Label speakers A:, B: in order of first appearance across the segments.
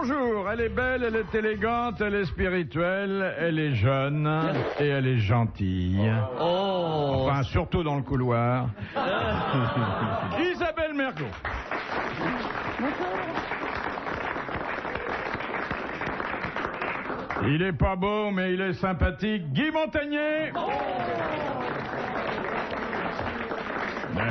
A: bonjour. Elle est belle, elle est élégante, elle est spirituelle, elle est jeune et elle est gentille.
B: Oh.
A: Enfin, surtout dans le couloir. Isabelle Mergo. Il est pas beau, mais il est sympathique. Guy Montagnier.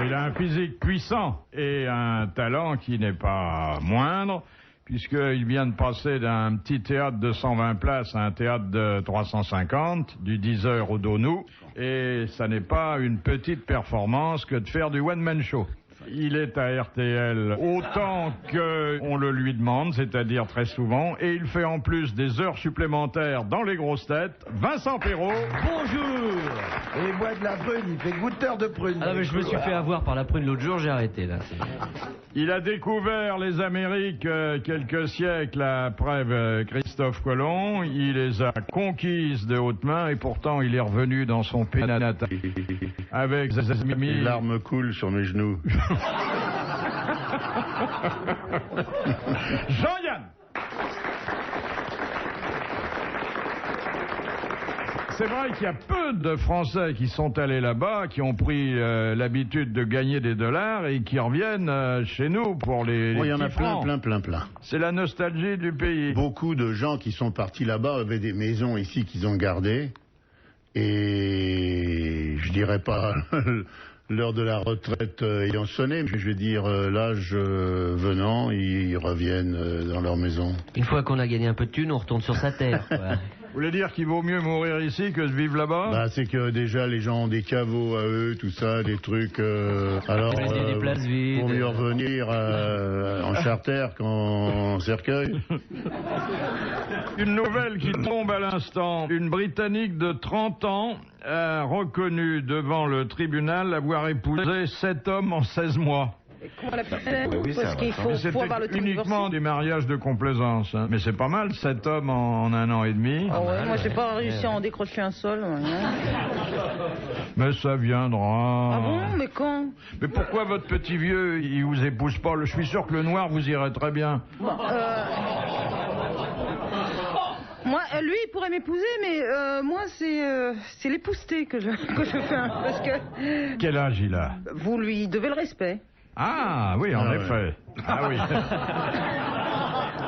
A: Il a un physique puissant et un talent qui n'est pas moindre, puisqu'il vient de passer d'un petit théâtre de 120 places à un théâtre de 350, du 10h au Donou, et ça n'est pas une petite performance que de faire du one-man show. Il est à RTL autant qu'on le lui demande, c'est-à-dire très souvent, et il fait en plus des heures supplémentaires dans les grosses têtes. Vincent Perrault.
B: Bonjour.
C: Et il boit de la prune, il fait goûteur de prune.
B: Ah mais je me suis fait avoir par la prune l'autre jour, j'ai arrêté là.
A: Il a découvert les Amériques quelques siècles après Christophe Colomb. Il les a conquises de haute main et pourtant il est revenu dans son pays natal avec ses amis.
C: Les larmes coulent sur mes genoux.
A: Jean-Yann. C'est vrai qu'il y a peu de Français qui sont allés là-bas, qui ont pris l'habitude de gagner des dollars et qui reviennent chez nous pour les
C: Il y en a
A: francs.
C: plein.
A: C'est la nostalgie du pays.
C: Beaucoup de gens qui sont partis là-bas avaient des maisons ici qu'ils ont gardées. Et je dirais pas l'heure de la retraite ayant sonné, mais je vais dire l'âge venant, ils reviennent dans leur maison.
B: Une fois qu'on a gagné un peu de thunes, on retourne sur sa terre. Quoi.
A: Vous voulez dire qu'il vaut mieux mourir ici que de vivre là-bas?
C: Bah, c'est que déjà les gens ont des caveaux à eux, tout ça, des trucs. Alors,
B: Il y a des places vides.
C: pour mieux revenir en charter qu'en cercueil.
A: Une nouvelle qui tombe à l'instant. Une Britannique de 30 ans a reconnu devant le tribunal avoir épousé 7 hommes en 16 mois.
D: Comment la personne parce qu'il faut avoir le
A: C'était uniquement des mariages de complaisance. Hein. Mais c'est pas mal, 7 hommes en 1 an et demi.
D: Ah ouais, moi j'ai pas réussi à en décrocher un seul.
A: Mais ça viendra.
D: Ah bon, mais quand?
A: Mais pourquoi votre petit vieux, il vous épouse pas? Je suis sûr que le noir vous irait très bien.
D: Bon, moi, lui, il pourrait m'épouser, mais moi, c'est l'épousseté que je fais. Parce que...
A: Quel âge il a?
D: Vous lui devez le respect.
A: Ah oui, en effet. Ah oui.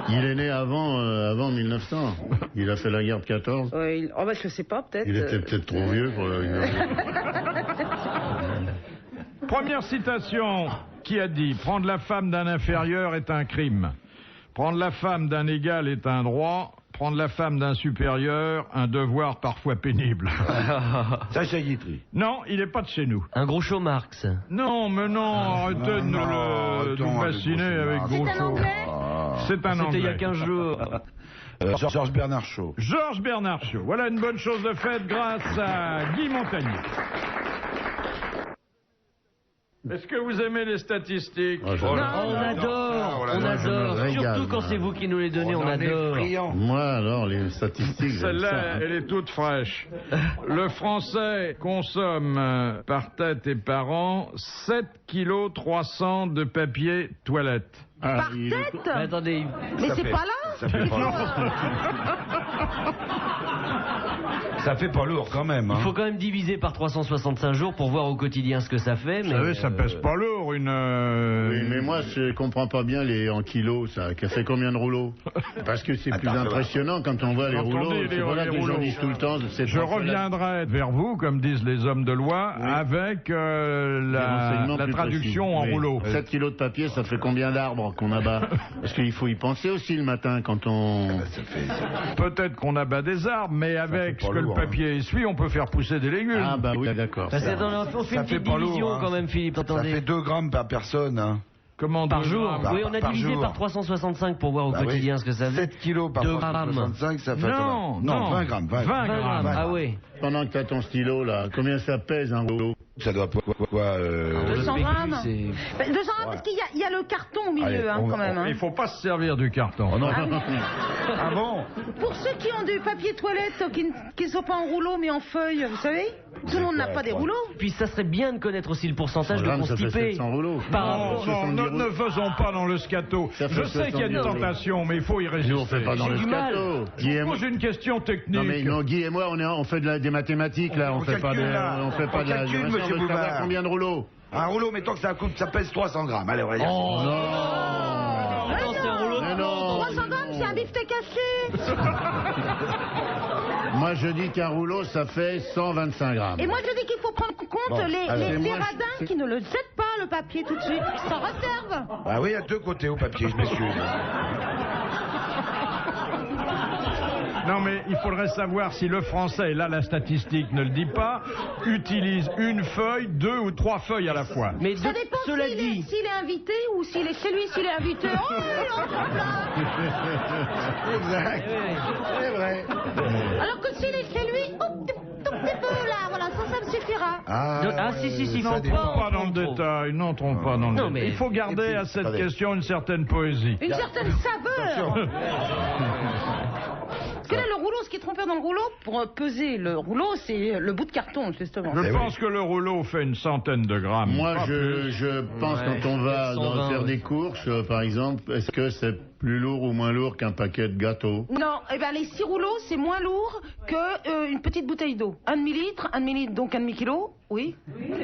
C: Il est né avant 1900. Il a fait la guerre de 14.
D: Oh bah je sais pas, peut-être.
C: Il était peut-être trop vieux pour
A: Première citation. Qui a dit: prendre la femme d'un inférieur est un crime. Prendre la femme d'un égal est un droit. Prendre la femme d'un supérieur, un devoir parfois pénible.
C: Sacha Guitry.
A: Non, il n'est pas de chez nous.
B: Un gros show Marx.
A: Non, mais non, arrêtez de nous fasciner avec
D: C'est
A: Groucho.
D: un anglais?
A: C'est un anglais.
B: C'était il y a 15 jours.
E: Georges Bernard Shaw.
A: Georges Bernard Shaw. Voilà une bonne chose de faite grâce à Guy Montagnier. Est-ce que vous aimez les statistiques?
C: Oh,
B: On adore, on adore. Surtout quand c'est vous qui nous les donnez, on adore.
C: Moi, alors, les statistiques...
A: Celle-là, elle est toute fraîche. Le Français consomme par tête et par an 7,3 kg de papier toilette.
D: Par tête?
B: Mais attendez,
D: Mais c'est pas là?
E: Ça fait pas lourd. Ça fait pas lourd quand même.
B: il
E: Hein.
B: faut quand même diviser par 365 jours pour voir au quotidien ce que ça fait.
A: Vous
B: Mais
A: savez, ça pèse pas lourd, une...
C: Oui, mais moi, je comprends pas bien les en kilos, ça fait combien de rouleaux? Parce que c'est plus impressionnant quand on voit les
A: Quand on
C: rouleaux.
A: dit
C: C'est voilà que les gens disent tout le temps.
A: Je reviendrai vers vous, comme disent les hommes de loi, avec la traduction en rouleau.
C: 7 kilos de papier, ça fait combien d'arbres qu'on abat? Parce qu'il faut y penser aussi le matin quand on...
A: Peut-être qu'on abat des arbres, mais avec ce que le papier essuie, on peut faire pousser des légumes.
C: Ah bah oui, d'accord.
B: on fait une petite
E: pas lourd,
B: division
E: hein.
B: quand même, Philippe.
E: Ça
B: Attendez.
E: fait 2 grammes par personne. Hein.
A: Comment
B: Par
A: 2
B: jour.
A: grammes?
B: Oui, on a
E: par
B: divisé
E: jour.
B: par 365 pour voir au
E: Bah
B: quotidien
E: oui.
B: ce que ça fait.
E: 7 kilos par
B: 2
E: 365, ça fait...
A: Non,
E: 20 grammes.
A: 20 grammes.
B: Ah oui.
C: pendant que t'as ton stylo, là, combien ça pèse un rouleau?
E: Ça doit quoi
D: 200 grammes. 200 grammes parce qu'il y a le carton au milieu,
E: Allez,
D: quand même.
A: Il faut pas se servir du carton.
E: Oh non.
D: Ah, oui.
E: Ah bon?
D: Pour ceux qui ont du papier toilette qui ne sont pas en rouleau mais en feuille, vous savez, tout le monde n'a pas des rouleaux.
B: Puis ça serait bien de connaître aussi le pourcentage de
C: Ça fait
B: constipés.
C: 700 rouleaux.
B: Par
A: Non,
B: rapport...
A: non, ne faisons pas dans le scato.
C: Ça fait
A: Je sais qu'il y a une
C: 70 euros.
A: tentation, mais il faut y résister.
C: Nous, on fait pas dans
B: J'ai
C: le
B: du mal.
C: scato.
A: Je vous pose une question technique.
C: Non, mais non, Guy et moi, on fait des mathématiques, là. On fait pas de la
E: calcule,
C: on veut
E: monsieur
C: savoir
E: Bouvard.
C: combien de rouleaux?
E: Un rouleau, mettons que ça pèse 300 grammes. Allez, on va dire.
B: Oh non, c'est un rouleau
C: Mais
B: de
C: non.
D: 300 grammes, c'est un beefsteak caché.
C: Moi, je dis qu'un rouleau, ça fait 125 grammes.
D: Et moi, je dis qu'il faut prendre en compte
E: Bon,
D: les
C: alors, moi,
D: féradins qui ne le jettent pas, le papier, tout de suite, qui s'en réservent.
E: Ah oui, il y a deux côtés au papier, je m'excuse.
A: Non, mais il faudrait savoir si le français, et là la statistique ne le dit pas, utilise une feuille, 2 ou 3 feuilles à la fois.
B: Mais
D: Ça dépend
B: cela
D: s'il
B: dit...
D: est invité ou s'il est chez lui, s'il est invité. Oh, il est en place.
E: Exact. C'est vrai.
D: Alors que s'il est chez lui, tout petit peu là, voilà, ça me suffira.
B: Ah, si,
E: ça
B: faut
E: dépend.
A: Pas dans le détail, n'entrons pas dans le
B: Non,
A: détail.
B: mais-
A: Il faut garder
E: Et puis,
A: à cette
E: attendez.
A: question une certaine poésie.
D: Une certaine saveur.
E: Attention.
D: Parce que là, le rouleau, ce qui est trompeur dans le rouleau, pour peser le rouleau, c'est le bout de carton, justement.
A: Je
E: Eh
A: pense que le rouleau fait une centaine de grammes.
C: Moi,
A: Pas plus.
C: je pense,
B: Ouais,
C: quand on va
B: 120,
C: faire
B: ouais.
C: des courses, par exemple, est-ce que c'est plus lourd ou moins lourd qu'un paquet de gâteaux?
D: Non, eh ben les 6 rouleaux, c'est moins lourd que une petite bouteille d'eau. 1 demi-litre, donc 1 demi-kilo, oui.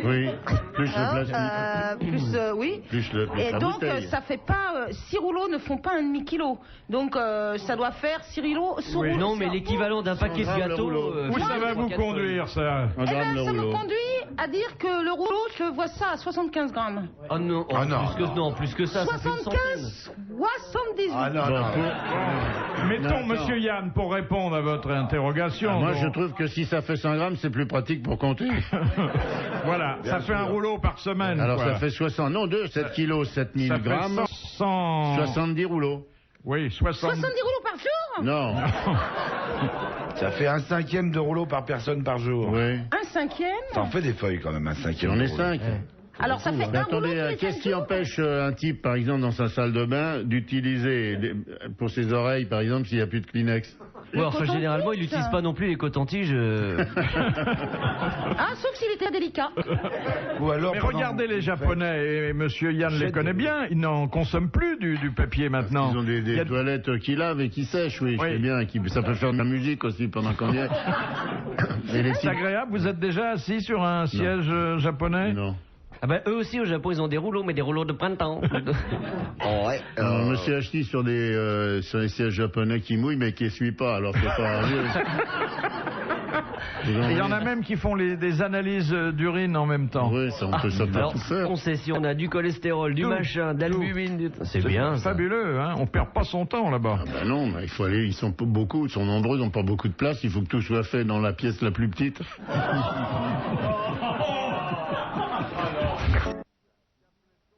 C: Oui, plus le
D: Hein,
C: plastique,
D: plus, oui.
C: plus
D: Et
C: la
D: donc,
C: bouteille.
D: ça fait pas... 6 rouleaux ne font pas 1 demi-kilo. Donc, ça doit faire 6 rouleaux.
A: Oui.
B: Non, mais l'équivalent d'un paquet de
C: 100 grammes le
B: gâteaux...
C: rouleau.
A: Où ça va vous conduire, ça?
C: Un
D: Eh
C: gramme
D: ben,
C: le
D: ça me
C: rouleau.
D: conduit à dire que le rouleau, je vois ça à 75 grammes.
B: Oh non,
E: Ah non,
B: plus que ça, ça fait une centaine.
D: 75, 78.
E: Ah non,
C: Bon,
E: non.
A: Mettons,
C: Attends.
A: monsieur Yann, pour répondre à votre interrogation.
C: Moi,
A: donc,
C: je trouve que si ça fait 100 grammes, c'est plus pratique pour compter.
A: Voilà, ça fait un rouleau par semaine.
C: Alors,
A: quoi.
C: ça fait 60, non, 7 kilos, 7000
A: Ça fait
C: grammes,
A: 100...
C: 70 rouleaux.
A: Oui, 60...
D: 70 rouleaux par jour.
C: Non,
E: Ça fait 1/5 de rouleau par personne par jour.
C: oui.
D: 1/5.
E: Ça en fait des feuilles quand même, 1/5.
C: J'en ai
E: de rouleau.
C: 5.
D: Alors, ça fait
C: Mais
D: un rouleau
C: attendez,
D: tous les
C: qu'est-ce
D: 5
C: qui
D: jours.
C: empêche un type, par exemple, dans sa salle de bain, d'utiliser pour ses oreilles, par exemple, s'il n'y a plus de Kleenex?
B: Ouais, enfin,
D: coton-tige,
B: généralement, il n'utilise pas non plus les cotons-tiges.
D: Ah, sauf s'il était délicat.
E: Ou alors,
A: Mais
E: pendant-
A: regardez les Japonais, et monsieur Yann les connaît bien, ils n'en consomment plus du papier maintenant.
C: Ils ont
A: Il y
C: des
A: a-
C: toilettes qui lavent et qui sèchent, oui,
A: Oui.
C: je sais bien. Ça peut faire de la musique aussi pendant qu'on y est. Et les
A: C'est
C: types...
A: agréable, vous êtes déjà assis sur un siège japonais?
C: Non.
B: Ah ben, eux aussi, au Japon, ils ont des rouleaux, mais des rouleaux de printemps.
C: Je me suis assis sur les sièges japonais qui mouillent, mais qui essuient pas, alors c'est pas...
A: Et il y en a même qui font des analyses d'urine en même temps.
C: Oui, ça, ça peut
B: Alors,
C: tout faire.
B: on sait si on a du cholestérol, du
A: Tout,
B: machin, d'albumine, c'est bien. ça.
A: Fabuleux, hein, on perd pas son temps là-bas.
C: Ah ben non, mais il faut aller, ils sont nombreux, ils n'ont pas beaucoup de place, il faut que tout soit fait dans la pièce la plus petite.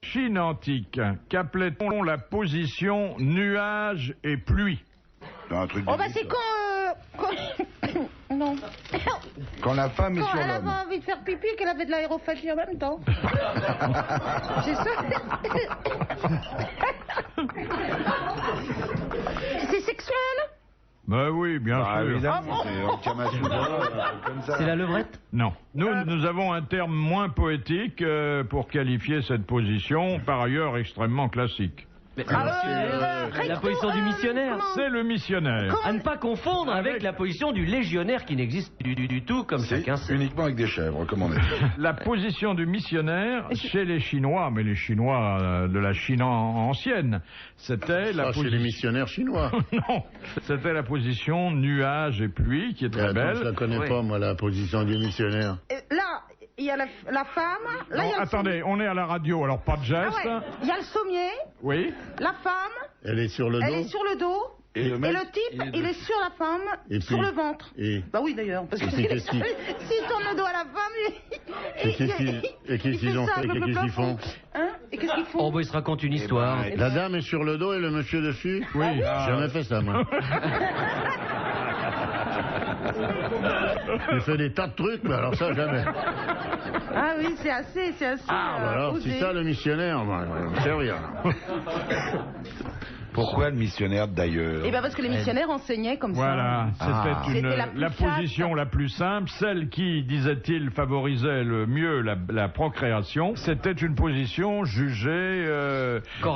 A: Chine antique, qu'appelait-on la position nuage et pluie?
E: Un truc de
D: Oh, bah,
E: vite.
D: c'est quand non.
E: Quand la femme est
D: Quand
E: sur
D: elle avait
E: l'homme.
D: envie de faire pipi et qu'elle avait de l'aérophagie en même temps. C'est ça. C'est sexuel?
A: Ben oui, bien
E: Ah,
A: sûr.
E: évidemment, c'est en Kama Sutra, un truc comme ça.
B: C'est la levrette?
A: Non. Nous avons un terme moins poétique pour qualifier cette position, par ailleurs extrêmement classique.
B: Mais,
D: recto,
B: la position du missionnaire.
D: comment
A: C'est le missionnaire.
B: À ne pas confondre avec la position du légionnaire qui n'existe du tout, comme
E: C'est
B: chacun sait.
E: uniquement avec des chèvres, comme on est.
A: La position du missionnaire chez les Chinois, mais les Chinois de la Chine ancienne, c'était la
C: Chez les
A: position...
C: missionnaires chinois.
A: Non, c'était la position nuage et pluie, qui est très
C: Attends, je la
A: belle.
C: connais
B: Oui.
C: pas, moi, la position des missionnaires.
D: Là, il y a la femme. Là,
A: Non,
D: il y a le
A: attendez, on est à la radio, alors pas de
D: sommier.
A: geste.
D: Ah ouais. Il y a le sommier,
A: Oui.
D: la femme,
C: Elle est sur le
D: elle est
C: dos.
D: sur le dos.
E: Et le
D: Et
E: mec,
D: le type, il est sur la femme,
C: Et
D: sur
C: puis-
D: le ventre.
C: Et
D: Bah oui d'ailleurs, parce que
C: Et puis, qu'est-ce qu'il-
D: s'il tourne le dos à la femme,
C: Et qu'est-ce qu'ils ont fait? Qu'est-ce qu'ils font?
D: Hein? Et qu'est-ce qu'ils font?
B: Oh, bah, il se raconte une histoire.
E: ben,
C: La dame est sur le dos et le monsieur dessus?
A: Oui.
C: J'ai jamais fait ça, moi. J'ai fait des tas de trucs, mais alors ça, jamais.
D: Ah oui, c'est assez.
C: Ah, bah alors,
D: osé.
C: c'est ça le missionnaire, c'est rien.
E: Pourquoi le missionnaire d'ailleurs?
D: Eh bien parce que les missionnaires enseignaient comme
A: Voilà,
D: ça.
A: c'était
D: C'était
A: la
D: plus
A: position
D: chaste.
A: la plus simple, celle qui, disait-il, favorisait le mieux la procréation. C'était une position jugée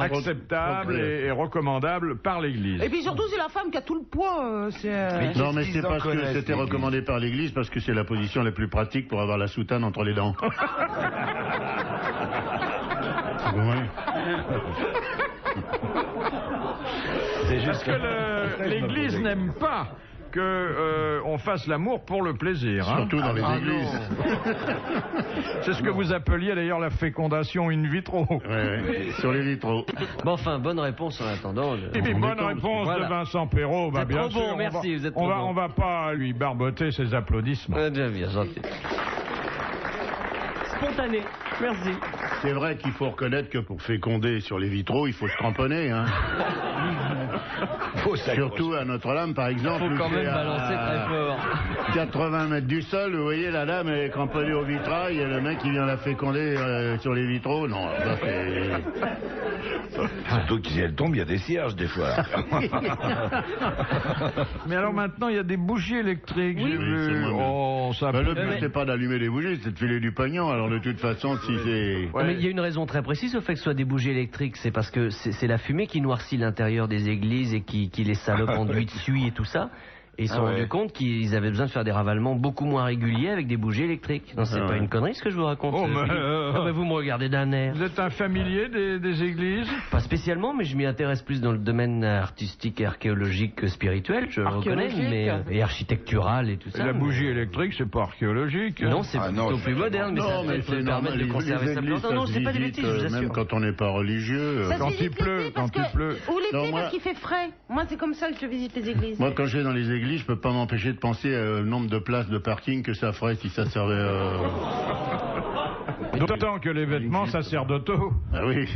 A: acceptable et recommandable par l'Église.
D: Et puis surtout, c'est la femme qui a tout le poids.
C: Non, mais
E: qu'ils
C: c'est
E: en
C: parce que
E: connaissent,
C: c'était
E: l'Église.
C: recommandé par l'Église, parce que c'est la position la plus pratique pour avoir la soutane entre les dents. Vous comprenez?
A: Parce que l'Église n'aime pas que on fasse l'amour pour le plaisir. Hein.
C: Surtout dans les églises.
A: C'est ce que vous appeliez d'ailleurs la fécondation in vitro.
C: Ouais, sur les vitraux.
B: Bon, enfin, bonne réponse en attendant.
A: Et puis, bonne réponse
B: Voilà.
A: de Vincent Perrault.
B: Vous êtes
A: bien
B: trop
A: sûr,
B: bon, merci, vous êtes trop bon.
A: on va pas lui barboter ses applaudissements.
B: Bien, gentil. Spontané, merci.
C: C'est vrai qu'il faut reconnaître que pour féconder sur les vitraux, il faut se cramponner. Hein. Surtout à Notre-Dame, par exemple.
B: Faut
C: où
B: quand
C: c'est
B: même
C: à
B: balancer très fort.
C: 80 mètres du sol, vous voyez, la dame est cramponnée au vitrail et le mec qui vient la féconder sur les vitraux. Non, ça c'est...
E: Surtout que si elle tombe, il y a des cierges des fois.
A: Mais alors maintenant, il y a des bougies électriques. J'ai
C: Oui,
A: vu.
C: c'est moi-même.
A: Oh, ça
C: Ben, le
A: peut-
C: but, c'est pas d'allumer les bougies, c'est de filer du pognon. Alors de toute façon, si c'est...
A: Ouais.
B: Mais il y a une raison très précise au fait que ce soit des bougies électriques, c'est parce que c'est la fumée qui noircit l'intérieur des églises et qui les salopes enduites suient et tout ça. Et ils se sont rendus compte qu'ils avaient besoin de faire des ravalements beaucoup moins réguliers avec des bougies électriques. Non, c'est pas une connerie ce que je vous raconte.
A: Oh, mais,
B: Philippe. Non, mais vous me regardez d'un air.
A: Vous êtes un familier des églises?
B: Pas spécialement, mais je m'y intéresse plus dans le domaine artistique et archéologique que spirituel, je le reconnais, mais et architectural et tout ça.
A: La
B: mais-
A: bougie électrique, c'est pas archéologique.
B: Non, c'est
E: Ah, non,
B: plutôt
E: c'est
B: plus moderne, mais ça
C: Non, mais
B: peut
C: c'est
B: permettre
C: normal.
B: de conserver
C: Les
B: sa
C: églises,
B: plante. Non,
C: ça
B: c'est
C: se
B: pas des
C: visite,
B: bêtises, je vous
C: même
B: assure.
C: quand on n'est pas religieux.
D: Ça se
A: Quand
D: visite
A: il pleut,
D: l'été parce
A: quand il
D: que-
A: pleut.
D: Ou l'été
C: Non, moi-
D: parce qu'il fait frais. Moi, c'est comme ça que je visite les églises.
C: Moi, quand je vais dans les églises, je peux pas m'empêcher de penser au nombre de places de parking que ça ferait si ça servait...
A: D'autant que les vêtements sacerdotaux.
C: Ah oui.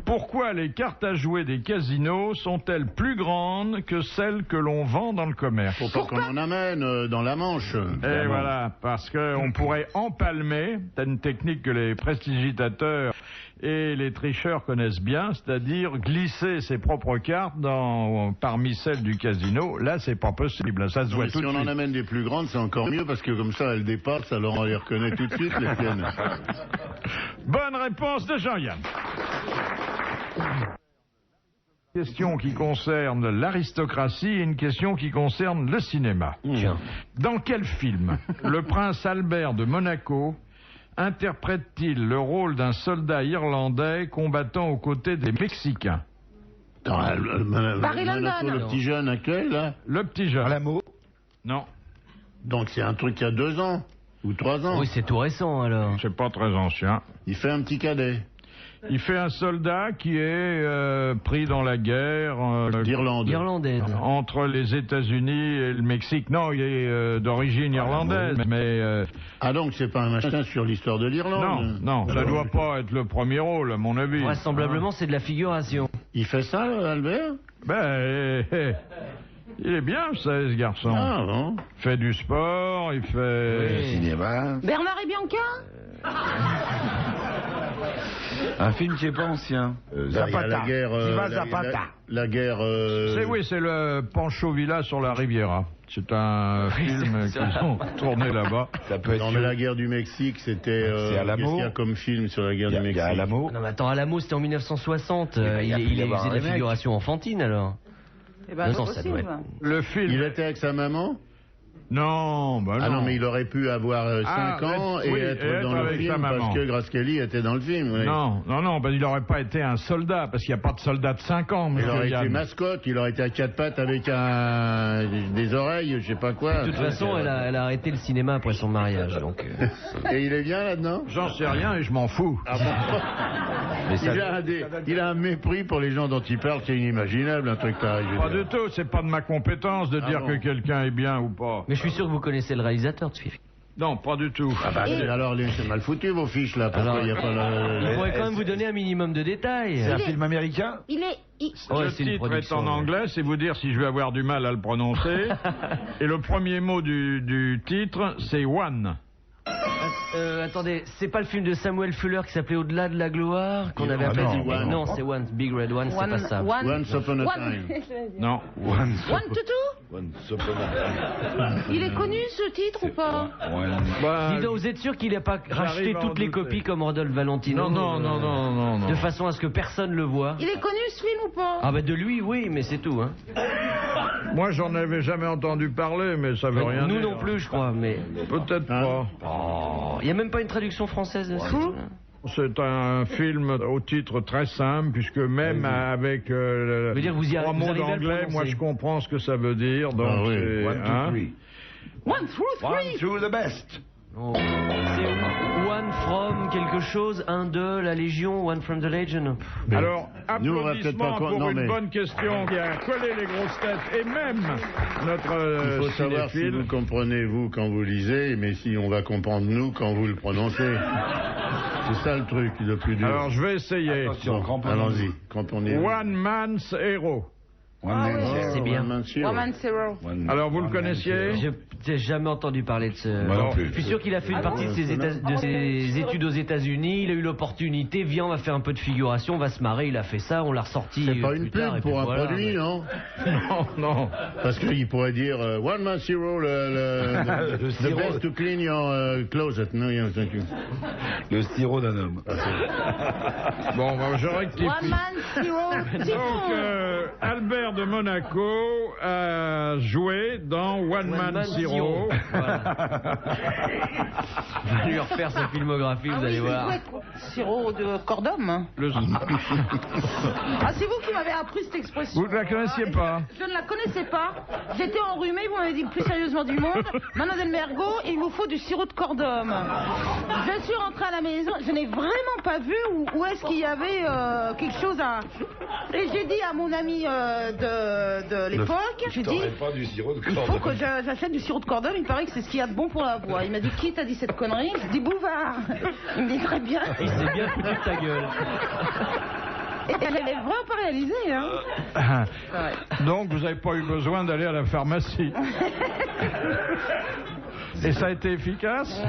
A: Pourquoi les cartes à jouer des casinos sont-elles plus grandes que celles que l'on vend dans le commerce?
C: Faut pas qu'on en amène dans la Manche.
A: Et voilà, parce qu'on pourrait empalmer, c'est une technique que les prestigitateurs et les tricheurs connaissent bien, c'est-à-dire glisser ses propres cartes parmi celles du casino. Là, c'est pas possible, ça se
C: Non,
A: voit
C: mais
A: tout
C: si
A: de
C: on en
A: suite.
C: amène des plus grandes, c'est encore mieux parce que comme ça, elles dépassent, alors on les reconnaît tout de suite, les siennes.
A: Bonne réponse de Jean-Yann. Question qui concerne l'aristocratie et une question qui concerne le cinéma.
B: Tiens.
A: Dans quel film le prince Albert de Monaco interprète-t-il le rôle d'un soldat irlandais combattant aux côtés des Mexicains?
D: Barry
C: Monaco,
D: Lyndon.
C: le petit jeune actuel, là.
A: Le petit jeune.
E: L'amour.
A: Non,
C: Donc c'est un truc il y a 2 ans ou 3 ans.
B: Oui, c'est tout récent alors.
A: c'est pas très ancien.
C: Il fait un petit cadet
A: Il fait un soldat qui est pris dans la guerre
C: d'Irlande.
B: Irlandaise.
A: entre les États-Unis et le Mexique. Non, il est d'origine irlandaise, mais
C: Ah donc c'est pas un machin sur l'histoire de
A: non,
C: l'Irlande.
A: non, ça doit pas être le premier rôle, à mon avis.
B: Vraisemblablement, c'est de la figuration.
C: Il fait ça, Albert?
A: Ben, il est bien, ce garçon.
C: Ah bon.
A: Il fait du sport, il fait...
E: Cinéma.
D: Bernard et Bianca
E: Un film qui est pas ancien.
C: Il y a la guerre. La guerre.
A: C'est le Pancho Villa sur la Riviera. C'est un film qu'ils ont tourné là-bas.
E: Ça peut être.
C: Non mais la guerre du Mexique, c'était.
E: C'est Alamo.
C: Qu'est-ce qu'il y a comme film sur la guerre du
E: Il y
C: Mexique?
E: a Alamo.
B: Non, mais attends, Alamo, c'était en 1960.
E: il y a pu y
B: Il
E: avoir
B: faisait de
E: un
B: la
E: remake.
B: figuration enfantine alors.
D: Eh ben,
B: Non,
D: c'est
B: ça doit
D: possible.
A: Le film...
C: Il était avec sa maman?
A: Non, bah non.
C: Ah non, mais il aurait pu avoir 5 ans et
A: oui,
C: être
A: et être
C: dans le
A: avec sa
C: film
A: maman.
C: parce que Grace Kelly était dans le film. Oui.
A: Non, ben, il n'aurait pas été un soldat, parce qu'il n'y a pas de soldat de 5 ans,
C: Il
A: monsieur
C: aurait été
A: Yann.
C: mascotte, il aurait été à 4 pattes avec des oreilles, je sais pas quoi.
B: De toute façon, elle a arrêté le cinéma après son mariage. Donc,
C: Et il est bien là-dedans?
A: J'en sais rien et je m'en fous.
C: Ah bon.
E: Mais ça-
C: Il a un mépris pour les gens dont il parle, c'est inimaginable, un truc pareil. je veux
A: Pas
C: dire.
A: du tout, c'est pas de ma compétence de dire
C: bon.
A: que quelqu'un est bien ou pas.
B: Mais je suis sûr que vous connaissez le réalisateur de ce film.
A: Non, pas du tout.
C: Ah bah, alors, c'est mal foutu vos fiches là. Pourquoi il n'y a pas
B: On pourrait quand même vous donner un minimum de détails.
E: C'est un film américain?
A: Le titre est en anglais, c'est vous dire si je vais avoir du mal à le prononcer. Et le premier mot du titre, c'est One.
B: Attendez, c'est pas le film de Samuel Fuller qui s'appelait Au-delà de la gloire qu'on avait appelé
C: One.
B: Non, c'est One, Big Red One, c'est pas ça.
C: Once Upon a Time.
A: Non.
D: One Tutu. Il est connu ce titre ou pas?
A: Bah,
B: Dis donc, vous êtes sûr qu'il n'a pas racheté
A: à en
B: toutes les
A: douter.
B: copies comme Rodolphe Valentino?
A: Non.
B: De façon à ce que personne le voit.
D: Il est connu ce film ou pas?
B: Ah bah de lui, oui, mais c'est tout. Hein.
A: Moi, j'en avais jamais entendu parler, mais ça veut rien
B: Nous
A: dire.
B: non plus, je crois, mais...
A: Peut-être pas.
B: Oh, il n'y a même pas une traduction française de ce titre-là.
A: C'est un film au titre très simple, puisque même avec
B: veut dire que vous
A: trois mots
B: arrivez à le
A: d'anglais,
B: prononcer.
A: moi je comprends ce que ça veut dire. Donc,
C: Ah oui.
A: c'est,
E: 1, 2,
A: hein.
E: 3.
D: 1, 2, 3.
E: 1, 2, the best.
B: Oh. C'est One from quelque chose, un de la Légion, One from the Legion.
A: Alors,
C: Nous, on va peut-être
A: applaudissements
C: pas...
A: pour
C: Non,
A: une
C: mais
A: bonne question qui a collé les grosses têtes et même notre
C: il faut savoir si
A: cinéphile.
C: vous comprenez, vous, quand vous lisez, mais si on va comprendre, nous, quand vous le prononcez. C'est ça le truc le plus dur.
A: Alors, je vais essayer.
C: Bon, allons-y, cramponnez-vous.
A: One Man's Hero.
B: C'est bien.
D: Woman Zero.
A: Alors, vous le connaissiez?
B: Je n'ai jamais entendu parler de ce...
E: Moi non plus.
B: Je suis sûr qu'il a fait une partie de ses études aux États-Unis. Il a eu l'opportunité. Viens, on va faire un peu de figuration, on va se marrer. Il a fait ça, on l'a ressorti.
C: C'est pas
B: plus
C: une
B: tard, et
C: pub
B: puis
C: pour un
B: voilà,
C: produit,
B: mais-
C: non?
A: Non.
C: Parce qu'il pourrait dire One Man Zero, the
E: sirop.
C: best to clean your closet. No, yeah, thank you.
E: Le sirop d'un homme.
A: Bon, bah, je rectifie.
D: One Man Zero.
A: Donc, Albert de Monaco a joué dans One Man Zero.
B: Voilà. On va lui refaire sa filmographie, vous allez voir.
D: Sirop de Cordum. Ah, c'est vous qui m'avez appris cette expression.
A: Vous ne la connaissiez pas?
D: Je ne la connaissais pas. J'étais enrhumée, vous m'avez dit le plus sérieusement du monde. Mademoiselle Mergot, il vous faut du sirop de Cordum. Je suis rentrée à la maison, je n'ai vraiment pas vu où est-ce qu'il y avait quelque chose à... Et j'ai dit à mon ami de l'époque, j'ai dit,
E: pas du sirop de
D: il faut que j'achète du sirop de Cordum, il paraît que c'est ce qu'il y a de bon pour la voix. Il m'a dit, qui t'a dit cette connerie? Je dis, Bouvard. Il me dit, très bien.
B: Il s'est bien foutu de ta gueule.
D: Et elle n'avait vraiment pas réalisé, hein. Ouais.
A: Donc, vous n'avez pas eu besoin d'aller à la pharmacie. Et ça a été efficace?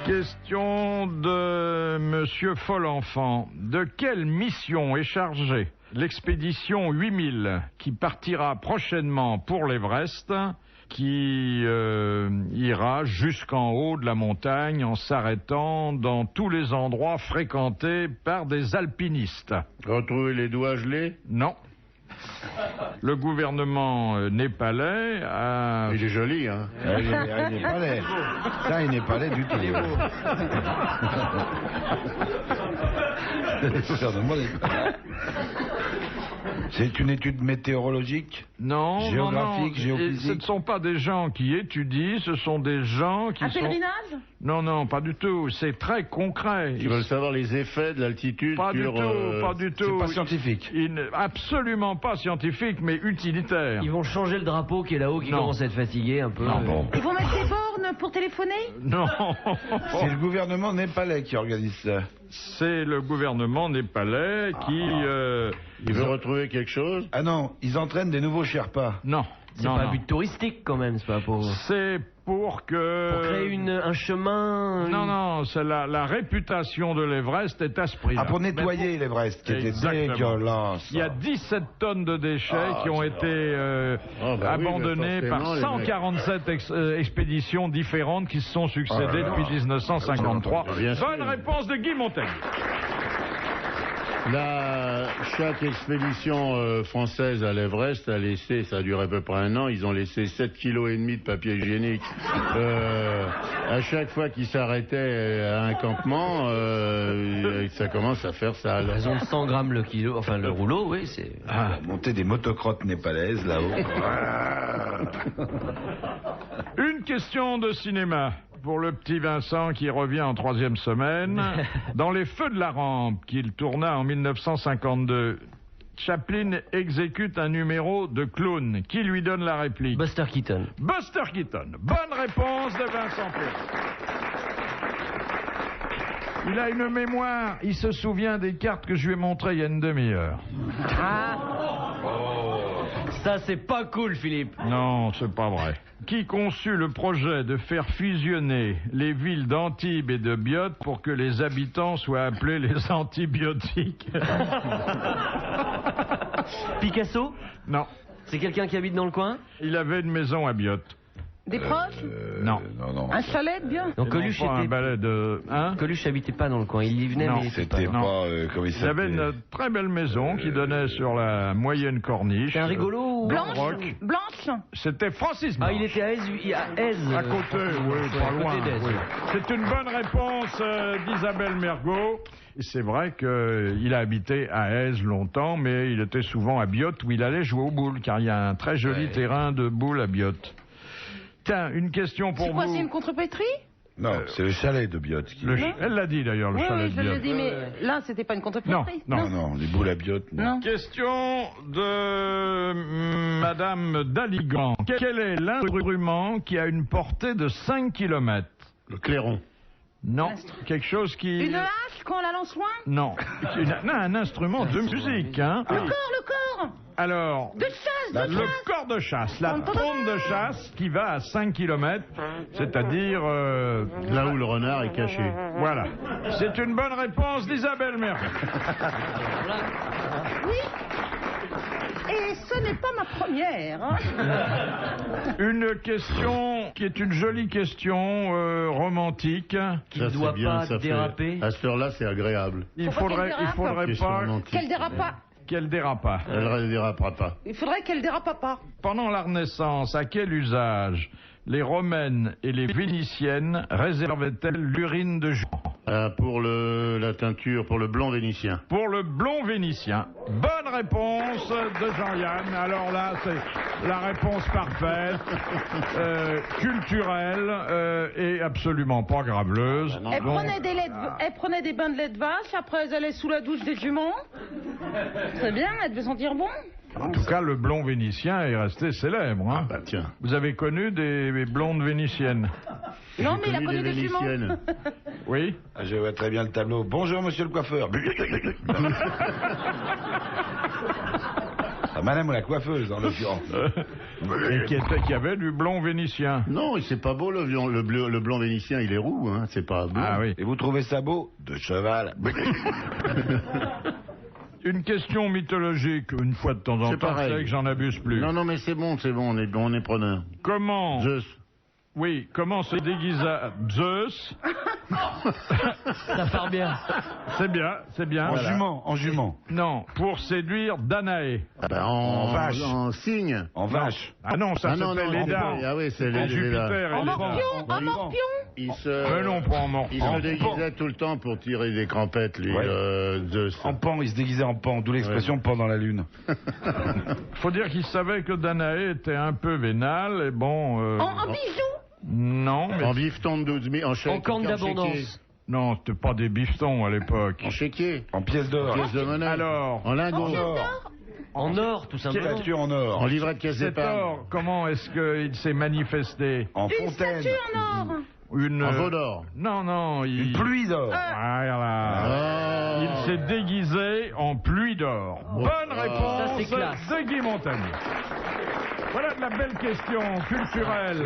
A: Question de Monsieur Folenfant. De quelle mission est chargée l'expédition 8000 qui partira prochainement pour l'Everest, qui ira jusqu'en haut de la montagne en s'arrêtant dans tous les endroits fréquentés par des alpinistes?
C: Retrouver les doigts gelés.
A: Non. Le gouvernement népalais a...
C: Il est joli, hein.
E: Il n'est pas laid. Ça, il n'est pas laid du tout. C'est une étude météorologique?
A: Non,
E: Géographique,
A: non.
E: géophysique.
A: Ce ne sont pas des gens qui étudient, ce sont des gens qui
D: Un
A: sont...
D: pèlerinage?
A: Non, pas du tout. C'est très concret.
C: Ils veulent savoir les effets de l'altitude
A: Pas du
C: sur...
A: tout, pas du tout.
E: C'est pas scientifique.
A: Absolument pas scientifique, mais utilitaire.
B: Ils vont changer le drapeau qui est là-haut, qui
A: Non.
B: commence à être fatigué un peu.
A: Non, bon.
D: Ils vont mettre des bornes pour téléphoner?
A: Non.
E: C'est le gouvernement népalais qui organise ça.
A: C'est le gouvernement népalais qui...
C: Il veut retrouver quelque chose.
E: Ah non, ils entraînent des nouveaux Sherpas.
A: Non.
B: C'est
A: non,
B: pas
A: non.
B: un but touristique quand même, c'est pas pour...
A: C'est pour que...
B: Pour créer un chemin...
A: Non, c'est la réputation de l'Everest est à ce prix-là.
E: Ah, pour nettoyer l'Everest, qui était
A: Exactement.
E: dégueulasse.
A: Il y a 17 tonnes de déchets qui ont été
C: Oh, bah oui,
A: abandonnés
C: mais
A: par
C: forcément, les
A: 147 expéditions différentes qui se sont succédées depuis 1953.
C: Bien sûr.
A: Bonne réponse de Guy Montaigne.
C: Chaque expédition française à l'Everest a laissé, ça a duré à peu près un an, ils ont laissé 7,5 kg de papier hygiénique. À chaque fois qu'ils s'arrêtaient à un campement, ça commence à faire sale.
B: Raison de 100 grammes le kilo, enfin le rouleau, oui, c'est...
E: Monter des motocrottes népalaises là-haut.
A: Une question de cinéma pour le petit Vincent qui revient en 3e semaine. Dans Les Feux de la Rampe, qu'il tourna en 1952, Chaplin exécute un numéro de clown. Qui lui donne la réplique?
B: Buster Keaton.
A: Buster Keaton. Bonne réponse de Vincent Perron. Il a une mémoire, il se souvient des cartes que je lui ai montrées il y a une demi-heure.
B: Ça, c'est pas cool, Philippe.
A: Non, c'est pas vrai. Qui conçut le projet de faire fusionner les villes d'Antibes et de Biot pour que les habitants soient appelés les antibiotiques?
B: Picasso?
A: Non.
B: C'est quelqu'un qui habite dans le coin?
A: Il avait une maison à Biot.
D: Des proches?
A: Non.
D: Un chalet, bien?
B: Donc Coluche
A: Non, pas un
B: était...
A: balai de... Hein?
B: Coluche habitait pas dans le coin, il y venait,
A: Non,
B: mais...
E: C'était
A: Non.
E: pas... comment il
A: Il avait
E: s'appelait
A: une très belle maison qui donnait sur la moyenne corniche.
B: C'est un rigolo ou...
A: Blanc
D: Blanche?
A: roc.
D: Blanche?
A: C'était Francis
B: Ah,
A: Blanche.
B: il était à Aise, à Aise.
A: À côté, oui, pas
B: à côté
A: loin.
B: d'Aise.
A: Oui. C'est une bonne réponse d'Isabelle Mergot. Et c'est vrai qu'il a habité à Aise longtemps, mais il était souvent à Biot où il allait jouer aux boules, car il y a un très joli terrain de boules à Biot. Tiens, une question pour
D: C'est quoi,
A: vous.
D: c'est une contrepétrie?
E: Non, c'est le chalet de Biot.
A: Elle l'a dit d'ailleurs, le
D: Oui,
A: chalet
D: oui,
A: de
D: je
A: Biot.
D: l'ai dit, mais là, c'était pas une contrepétrie.
A: Non.
E: Non, les boules à Biot.
D: Non.
A: Question de Madame Daligan. Quel est l'instrument qui a une portée de 5 km?
C: Le clairon.
A: Non, quelque chose qui...
D: Une hache quand on la lance loin?
A: Non, un instrument de musique, hein.
D: Le corps!
A: Alors,
D: De chasse,
A: le corps de chasse, la trompe de chasse qui va à 5 km, c'est-à-dire...
C: Là où le renard est caché.
A: voilà. C'est une bonne réponse d'Isabelle Mergo.
D: Oui. Et ce n'est pas ma première. Hein.
A: Une question qui est une jolie question romantique.
B: Qui
C: Ça,
B: ne
C: c'est
B: doit
C: bien,
B: pas
C: ça fait-
B: déraper.
C: À cette heure-là, c'est agréable.
A: Il
D: Faut pas qu'elle
A: faudrait
C: Question
A: pas
C: romantique.
D: Qu'elle dérape pas.
A: qu'elle dérape pas.
C: Elle ne dérapera pas.
D: Il faudrait qu'elle dérape pas.
A: Pendant la Renaissance, à quel usage les Romaines et les Vénitiennes réservaient-elles l'urine de Jean?
C: Pour la teinture, pour le blond vénitien.
A: Pour le blond vénitien. Bonne réponse de Jean-Yann. Alors là, c'est la réponse parfaite, culturelle et absolument pas graveleuse.
D: Elle
A: Donc,
D: prenait des bains de lait de vache, après elle allait sous la douche des juments. C'est bien, elle devait sentir bon.
A: en tout cas, le blond vénitien est resté célèbre. Hein.
C: Bah tiens.
A: Vous avez connu des blondes vénitiennes?
D: Non, mais il a connu
C: des
D: des juments.
C: vénitiennes.
A: Oui.
E: Je vois très bien le tableau. Bonjour, monsieur le coiffeur. Madame la coiffeuse, en l'occurrence.
A: Et qui avait du blond vénitien.
C: Non, c'est pas beau le blond vénitien, il est roux, hein. C'est pas beau.
A: Ah oui.
E: Et vous trouvez ça beau? De cheval.
A: Une question mythologique, une fois de temps en
C: C'est
A: temps,
C: pareil.
A: je sais que j'en abuse plus.
C: Non, mais c'est bon, on est preneur.
A: Comment
C: Zeus.
A: Oui, comment se déguisa Zeus?
B: Ça part bien.
A: C'est bien, c'est bien.
E: En jument.
A: Non, pour séduire Danaé.
C: Ah bah, en
E: vache.
C: En cygne.
E: En vache.
A: Ah non, ça
C: non,
A: c'était
C: non,
A: les dames.
C: Ah oui, c'est
A: En
C: les
A: Jupiter et
D: En
A: les dames.
D: morpion, en morpion.
C: Il
A: Mais non, pas en
C: il
A: morpion.
C: se déguisait tout le temps pour tirer des crampettes, lui,
E: Ouais.
C: Zeus.
E: En pan, il se déguisait en pan, d'où l'expression pan dans la lune.
A: Faut dire qu'il savait que Danaé était un peu vénal, et bon...
D: En bijoux.
A: Non, mais...
C: En bifton de 12 000, en chèque.
B: En corne
C: d'abondance.
A: Non, c'était pas des bifetons à l'époque.
C: En chéquier.
E: En pièces d'or.
C: Pièce de monnaie.
A: Alors,
C: En lingot.
B: En or, tout simplement.
E: Statue en or.
C: En livret de caisse
A: cet
C: d'épargne.
A: or, comment est-ce qu'il s'est manifesté?
E: En
D: Une
E: fontaine.
D: statue en or.
A: Une...
C: En veau d'or.
A: Non, il...
E: Une pluie d'or.
A: Voilà.
C: Oh.
A: Il s'est déguisé en pluie d'or. Bonne
B: Ça,
A: réponse
B: c'est classe.
A: de Guy Montagnier. Voilà de la belle question culturelle,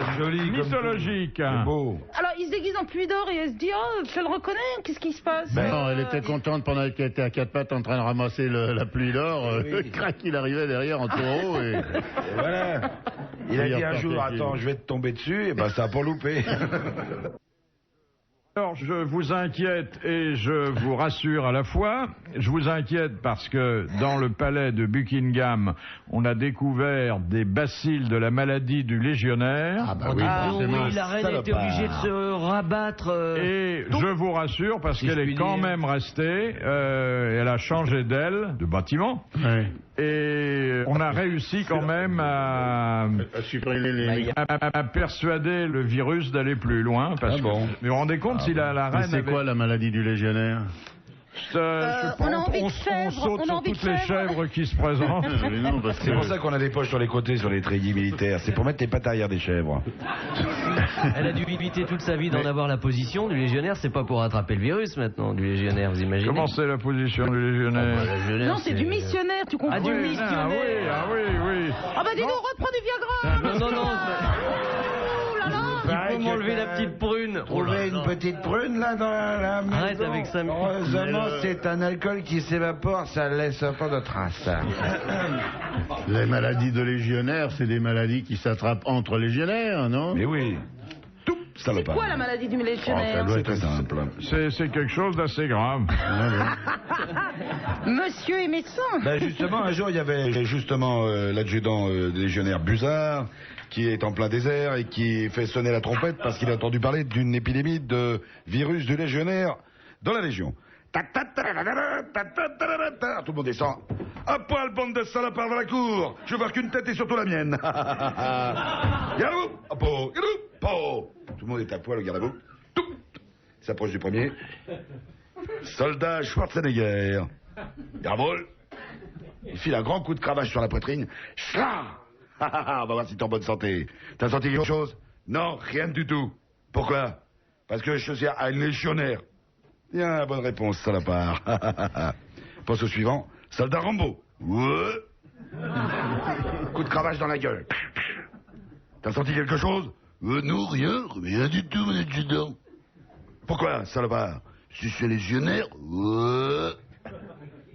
A: mythologique.
E: C'est beau.
D: Alors, il se déguise en pluie d'or et elle se dit, oh, je le reconnais, qu'est-ce qui se passe?
C: Non, elle était contente pendant qu'elle était à quatre pattes en train de ramasser la pluie d'or. Crac, il arrivait derrière en taureau et...
E: Et voilà. Il a
C: Il
E: dit un
C: repartait
E: jour,
C: avec
E: attends,
C: lui.
E: je vais te tomber dessus, et ben ça a pas loupé.
A: Alors, je vous inquiète et je vous rassure à la fois. Je vous inquiète parce que dans le palais de Buckingham, on a découvert des bacilles de la maladie du légionnaire.
C: Ah bah oui,
B: Ah
C: forcément.
B: oui, la reine a été obligée de se rabattre.
A: Et je vous rassure parce
B: Si
A: qu'elle
B: je
A: est
B: puis
A: quand
B: dire.
A: même restée, elle a changé d'aile, de bâtiment,
C: Ouais.
A: et on a réussi quand même à
C: supprimer les...
A: persuader le virus d'aller plus loin. Parce
E: Ah bon.
A: que, mais vous vous rendez compte si la
C: Mais
A: reine
C: c'est
A: avait...
C: quoi la maladie du légionnaire?
A: Je
D: on a
A: pense
D: envie de
A: on
D: chèvre,
A: saute
D: on a
A: sur
D: envie de
A: toutes les
D: chèvre.
A: chèvres qui se présentent.
C: Mais non, parce
E: C'est
C: que-
E: pour ça qu'on a des poches sur les côtés, sur les treillis militaires. C'est pour mettre les pattes arrière des chèvres.
B: Elle a dû éviter toute sa vie d'en avoir la position du légionnaire. C'est pas pour attraper le virus maintenant du légionnaire, vous imaginez?
A: Comment c'est la position du légionnaire?
B: Le légionnaire,
D: Non, c'est du missionnaire, tu comprends?
B: Ah, du
A: Oui,
B: missionnaire.
A: ah oui.
D: Ah bah dis donc, reprends du Viagra.
B: Non, non, non.
D: Oh là là.
B: Il faut m'enlever la petite prune. Oh là
E: Trouver
B: là.
E: une petite prune là dans la maison.
B: Arrête avec ça.
E: Heureusement, c'est un alcool qui s'évapore, ça laisse pas de traces.
C: Les maladies de légionnaires, c'est des maladies qui s'attrapent entre légionnaires, non?
E: Mais oui. Tout,
D: C'est
E: salopard.
D: quoi la maladie du légionnaire?
E: C'est très simple.
A: C'est quelque chose d'assez grave.
D: Monsieur est médecin.
E: Ben justement, un jour, il y avait justement l'adjudant légionnaire Buzard qui est en plein désert et qui fait sonner la trompette parce qu'il a entendu parler d'une épidémie de virus du légionnaire dans la Légion. Tout le monde descend. À poil, bande de salopards dans la cour. Je veux voir qu'une tête et surtout la mienne. Garde-à-vous. Apo. Garde-à-vous. Po. Tout le monde est à poil au garde-à-vous. Tout. Il s'approche du premier. Soldat Schwarzenegger. Garde-vous. Il file un grand coup de cravache sur la poitrine. Schla. On va voir si t'es en bonne santé. T'as senti quelque chose? Non, rien du tout. Pourquoi? Parce que je suis un légionnaire. Bien, bonne réponse, salopard. Pense au suivant. Soldat Rambo. Ouais. Coup de cravache dans la gueule. T'as senti quelque chose? Non, rien du tout, mon adjudant. Pourquoi, salopard? Si c'est légionnaire. Ouais.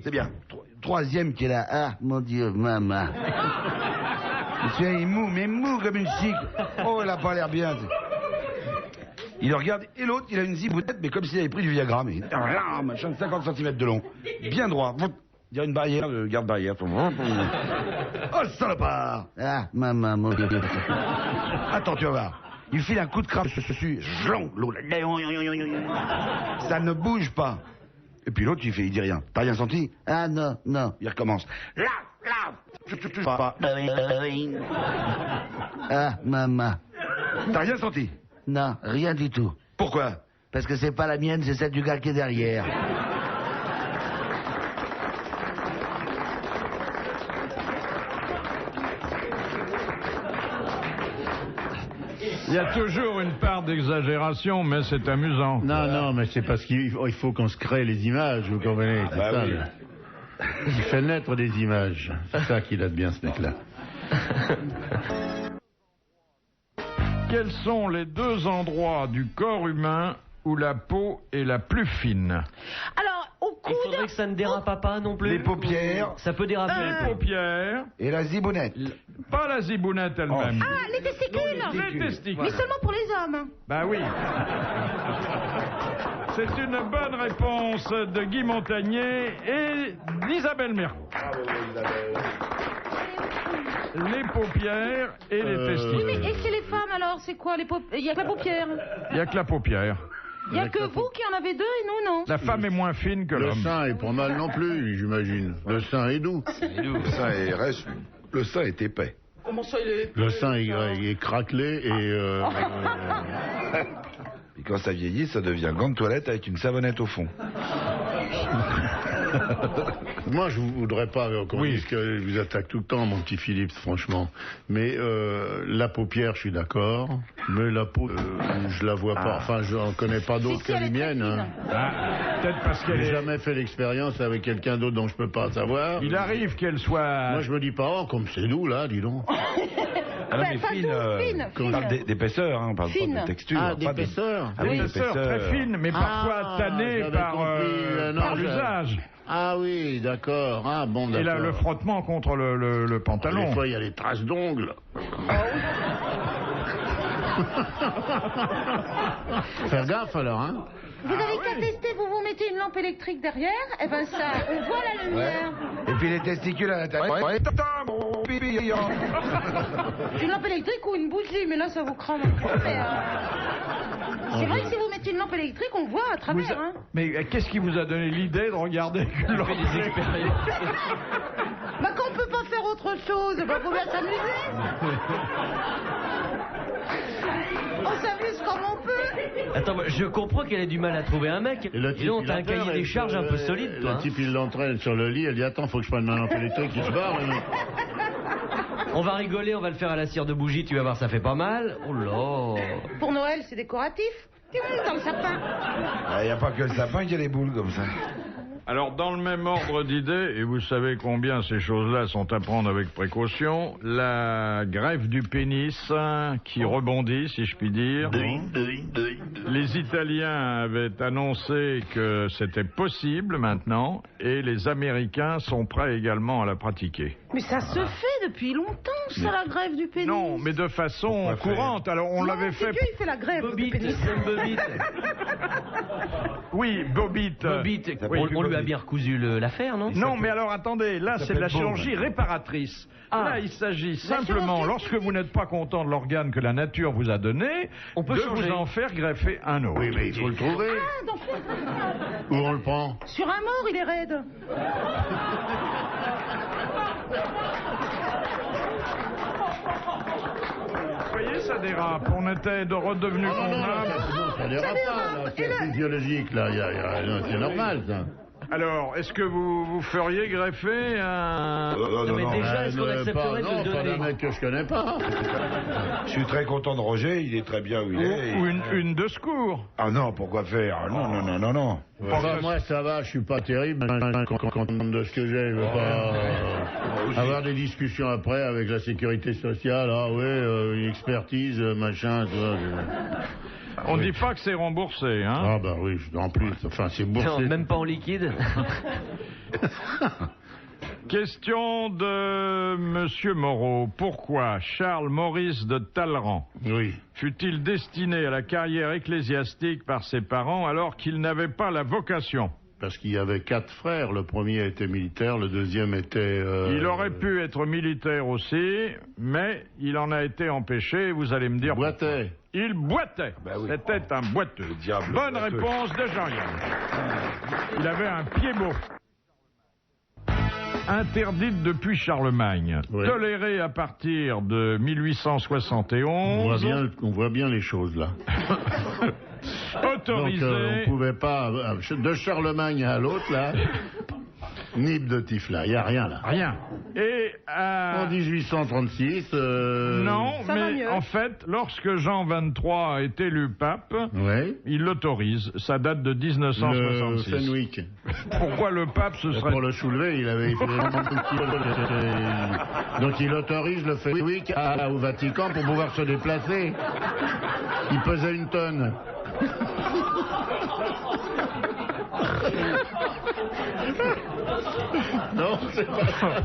E: C'est bien. Troisième qui est là. Ah, mon Dieu, maman. Monsieur, il est mou, mais mou comme une chic. Oh, il a pas l'air bien. Il le regarde, et l'autre, il a une zibounette, mais comme s'il avait pris du Viagra, mais machin de 50 cm de long. Bien droit. Il y a une barrière, garde-barrière. Oh, salopard! Ah, maman, mon Dieu. Attends, tu vas voir. Il file un coup de crabe dessus. Ça ne bouge pas. Et puis l'autre, il dit rien. T'as rien senti? Ah, non. Il recommence. Ah, maman. T'as rien senti? Non, rien du tout. Pourquoi? Parce que c'est pas la mienne, c'est celle du gars qui est derrière.
A: Il y a toujours une part d'exagération, mais c'est amusant.
C: Non, mais c'est parce qu'il faut qu'on se crée les images, vous comprenez? C'est
E: Bah
C: ça,
E: oui.
C: Il fait naître des images. C'est ça qu'il a de bien, ce mec-là.
A: Quels sont les deux endroits du corps humain où la peau est la plus fine?
D: Alors, au
B: Il
D: coude.
B: faudrait que ça ne dérape pas non plus.
E: Les paupières
B: Ça peut déraper.
A: Les paupières,
E: et la zibounette.
A: pas la zibounette elle-même.
D: Ah, les testicules.
A: Les testicules.
D: Mais seulement pour les hommes.
A: Bah oui. C'est une bonne réponse de Guy Montagnier et d'Isabelle Mergo. Les paupières et les testicules.
D: Mais et chez les femmes alors, c'est quoi les Il y a que la paupière.
A: Il n'y a que la paupière.
D: Il y a que vous qui en avez deux et nous non.
A: La femme est moins fine que
C: Le
A: l'homme.
C: sein est pas mal non plus, j'imagine. Le sein est doux.
E: Le sein est épais.
D: Comment ça il est?
C: Le sein est craquelé et...
E: Et quand ça vieillit, ça devient gant de toilette avec une savonnette au fond.
C: Moi, je voudrais pas qu'on
A: Oui.
C: dise que je vous attaque tout le temps, mon petit Philippe, franchement. Mais la paupière, je suis d'accord. Mais la peau, je la vois pas. Enfin, je n'en connais pas d'autres
D: Si,
C: que
D: elle
C: les
D: est très
C: miennes.
D: fine.
C: Hein.
A: Ah, peut-être parce qu'elle
C: J'ai
A: est...
C: jamais fait l'expérience avec quelqu'un d'autre dont je peux pas savoir.
A: Il arrive qu'elle soit...
C: Moi, je me dis pas, oh, comme c'est doux, là, dis donc.
E: Ah non,
D: Ben,
E: mais
D: pas
E: fine,
D: doux, fine,
E: on parle
D: fine.
E: d'épaisseur, hein, on parle pas
D: Fine.
E: de texture.
C: Ah,
E: pas de-
C: d'épaisseur.
E: Ah oui,
A: Des sœurs très fines, mais parfois
C: Ah,
A: tannées
C: j'avais
A: par,
C: compris, non,
A: par
C: je-
A: l'usage.
C: Ah oui, d'accord. Ah bon,
A: Et là,
C: d'accord.
A: le frottement contre le pantalon.
C: Des fois, il y a des traces d'ongles. Faire gaffe, alors, hein.
D: Vous avez qu'à tester, vous mettez une lampe électrique derrière, et ben ça, on voit la lumière.
E: Et puis les testicules à l'intérieur.
D: Une lampe électrique ou une bougie, mais là ça vous crame un peu. Mais, c'est vrai que si vous mettez une lampe électrique, on voit à travers. Hein.
A: Mais qu'est-ce qui vous a donné l'idée de regarder une lampe électrique?
D: Bah quand on peut pas faire autre chose, bah faut bien s'amuser. On s'amuse comme on peut.
B: Attends, je comprends qu'elle ait du mal à trouver un mec.
C: Et le
B: Dis donc, t'as un cahier des charges un peu solide, toi.
C: Le type, il l'entraîne sur le lit, elle dit attends, faut que je prenne ma lampe électrique, il se barre.
B: On va rigoler, on va le faire à la cire de bougie, tu vas voir, ça fait pas mal. Oh là.
D: Pour Noël, c'est décoratif. Dans le sapin.
E: Il n'y a pas que le sapin qui a les boules comme ça.
A: Alors, dans le même ordre d'idées, et vous savez combien ces choses-là sont à prendre avec précaution, la greffe du pénis qui rebondit, si je puis dire. Les Italiens avaient annoncé que c'était possible maintenant, et les Américains sont prêts également à la pratiquer.
D: Mais ça se fait depuis longtemps, ça, la greffe du pénis.
A: Non, mais de façon courante. Alors, on l'avait fait...
D: Dieu, il fait la greffe
B: Bobite,
D: du pénis.
B: c'est Bobite.
A: Oui, Bobite.
B: Bobite, on lui a bien recousu l'affaire, non?
A: Non, mais alors attendez, là c'est de la chirurgie réparatrice. Là, il s'agit simplement, lorsque vous n'êtes pas content de l'organe que la nature vous a donné,
B: on peut
A: de
B: changer.
A: vous en faire greffer un autre.
C: Oui, mais il faut le trouver.
D: Ah, d'en faire.
C: Où on le prend?
D: Sur un mort, il est raide.
A: Vous voyez, ça dérape. On était redevenu convenable.
C: Ça dérape pas, là. C'est physiologique, là. C'est normal, ça.
A: Alors, est-ce que vous feriez greffer un...
B: Non, mais déjà, est-ce qu'on accepterait de
C: non,
B: le
C: pas
B: donner?
C: d'un mec que je connais pas.
E: Je suis très content de Roger, il est très bien où il est.
A: Ou une de secours.
E: Ah non, pourquoi faire? Non, non, non, non, non.
C: Enfin, moi, ça va, je suis pas terrible. Content de ce que j'ai. Je veux pas avoir des discussions après avec la sécurité sociale. Ah ouais, une expertise, machin, tout ça.
A: On dit pas que c'est remboursé, hein?
C: Ah bah oui, en plus, enfin c'est boursé.
B: Non, même pas en liquide.
A: Question de Monsieur Moreau. Pourquoi Charles Maurice de Talleyrand
C: Oui.
A: fut-il destiné à la carrière ecclésiastique par ses parents alors qu'il n'avait pas la vocation?
C: Parce qu'il y avait 4 frères. Le premier était militaire, le deuxième était...
A: Il aurait pu être militaire aussi, mais il en a été empêché, vous allez me dire...
C: boitait.
A: Il boitait.
E: Bah oui.
A: C'était un boiteux.
E: diable
A: Bonne
E: boiteux.
A: réponse de Jean-Yann. Il avait un pied beau. Interdite depuis Charlemagne,
C: Oui.
A: tolérée à partir de 1871,
C: On voit bien les choses, là.
A: autorisée...
C: Donc, on pouvait pas... de Charlemagne à l'autre, là... Nib de tif, là. Il n'y a rien, là.
A: Rien. Et
C: En 1836...
A: non,
D: Ça va
A: mais
D: mieux.
A: en fait, lorsque Jean XXIII est élu pape,
C: Oui.
A: il l'autorise. Ça date de
C: Le
A: 1966.
C: Fenwick.
A: Pourquoi le pape ce serait...
C: Pour le soulever, il avait fait vraiment tout ce qu'il avait. Donc il autorise le Fenwick au Vatican pour pouvoir se déplacer. Il pesait 1 tonne. Non, c'est pas...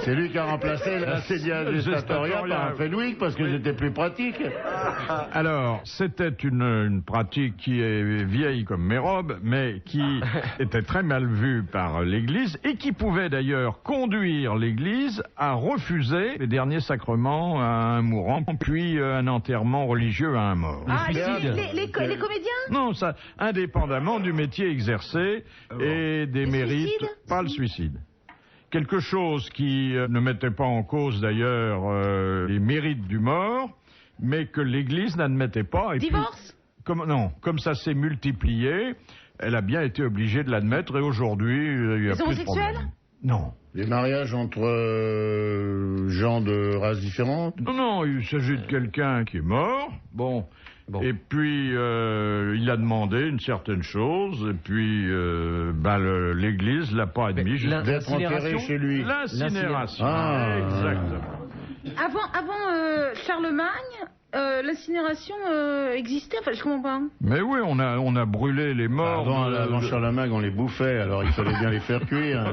C: C'est lui qui a remplacé la Sedia Gestatoria par un Fenwick parce que c'était plus pratique.
A: Alors, c'était une pratique qui est vieille comme mes robes, mais qui était très mal vue par l'Église et qui pouvait d'ailleurs conduire l'Église à refuser les derniers sacrements à un mourant, puis un enterrement religieux à un mort.
D: Ah,
C: suicide.
D: les comédiens.
A: Non, ça, indépendamment du métier exercé et des
D: Le
A: mérites,
D: suicide?
A: pas le suicide. Quelque chose qui ne mettait pas en cause d'ailleurs les mérites du mort, mais que l'Église n'admettait pas. Et
D: Divorce?
A: puis, comme ça s'est multiplié, elle a bien été obligée de l'admettre et aujourd'hui, il n'y a
D: Les
A: plus de
D: homosexuels?
A: problème. Non.
C: Les mariages entre gens de races différentes.
A: Non, non, il s'agit de quelqu'un qui est mort, bon, et puis il a demandé une certaine chose, et puis l'Église l'a pas admis.
B: Mais
C: D'être enterré chez lui.
A: L'incinération,
C: Ah.
A: exactement.
D: Avant Charlemagne, l'incinération existait. Enfin, je comprends pas.
A: Mais oui, on a brûlé les morts.
C: Avant Charlemagne, on les bouffait, alors il fallait bien les faire cuire.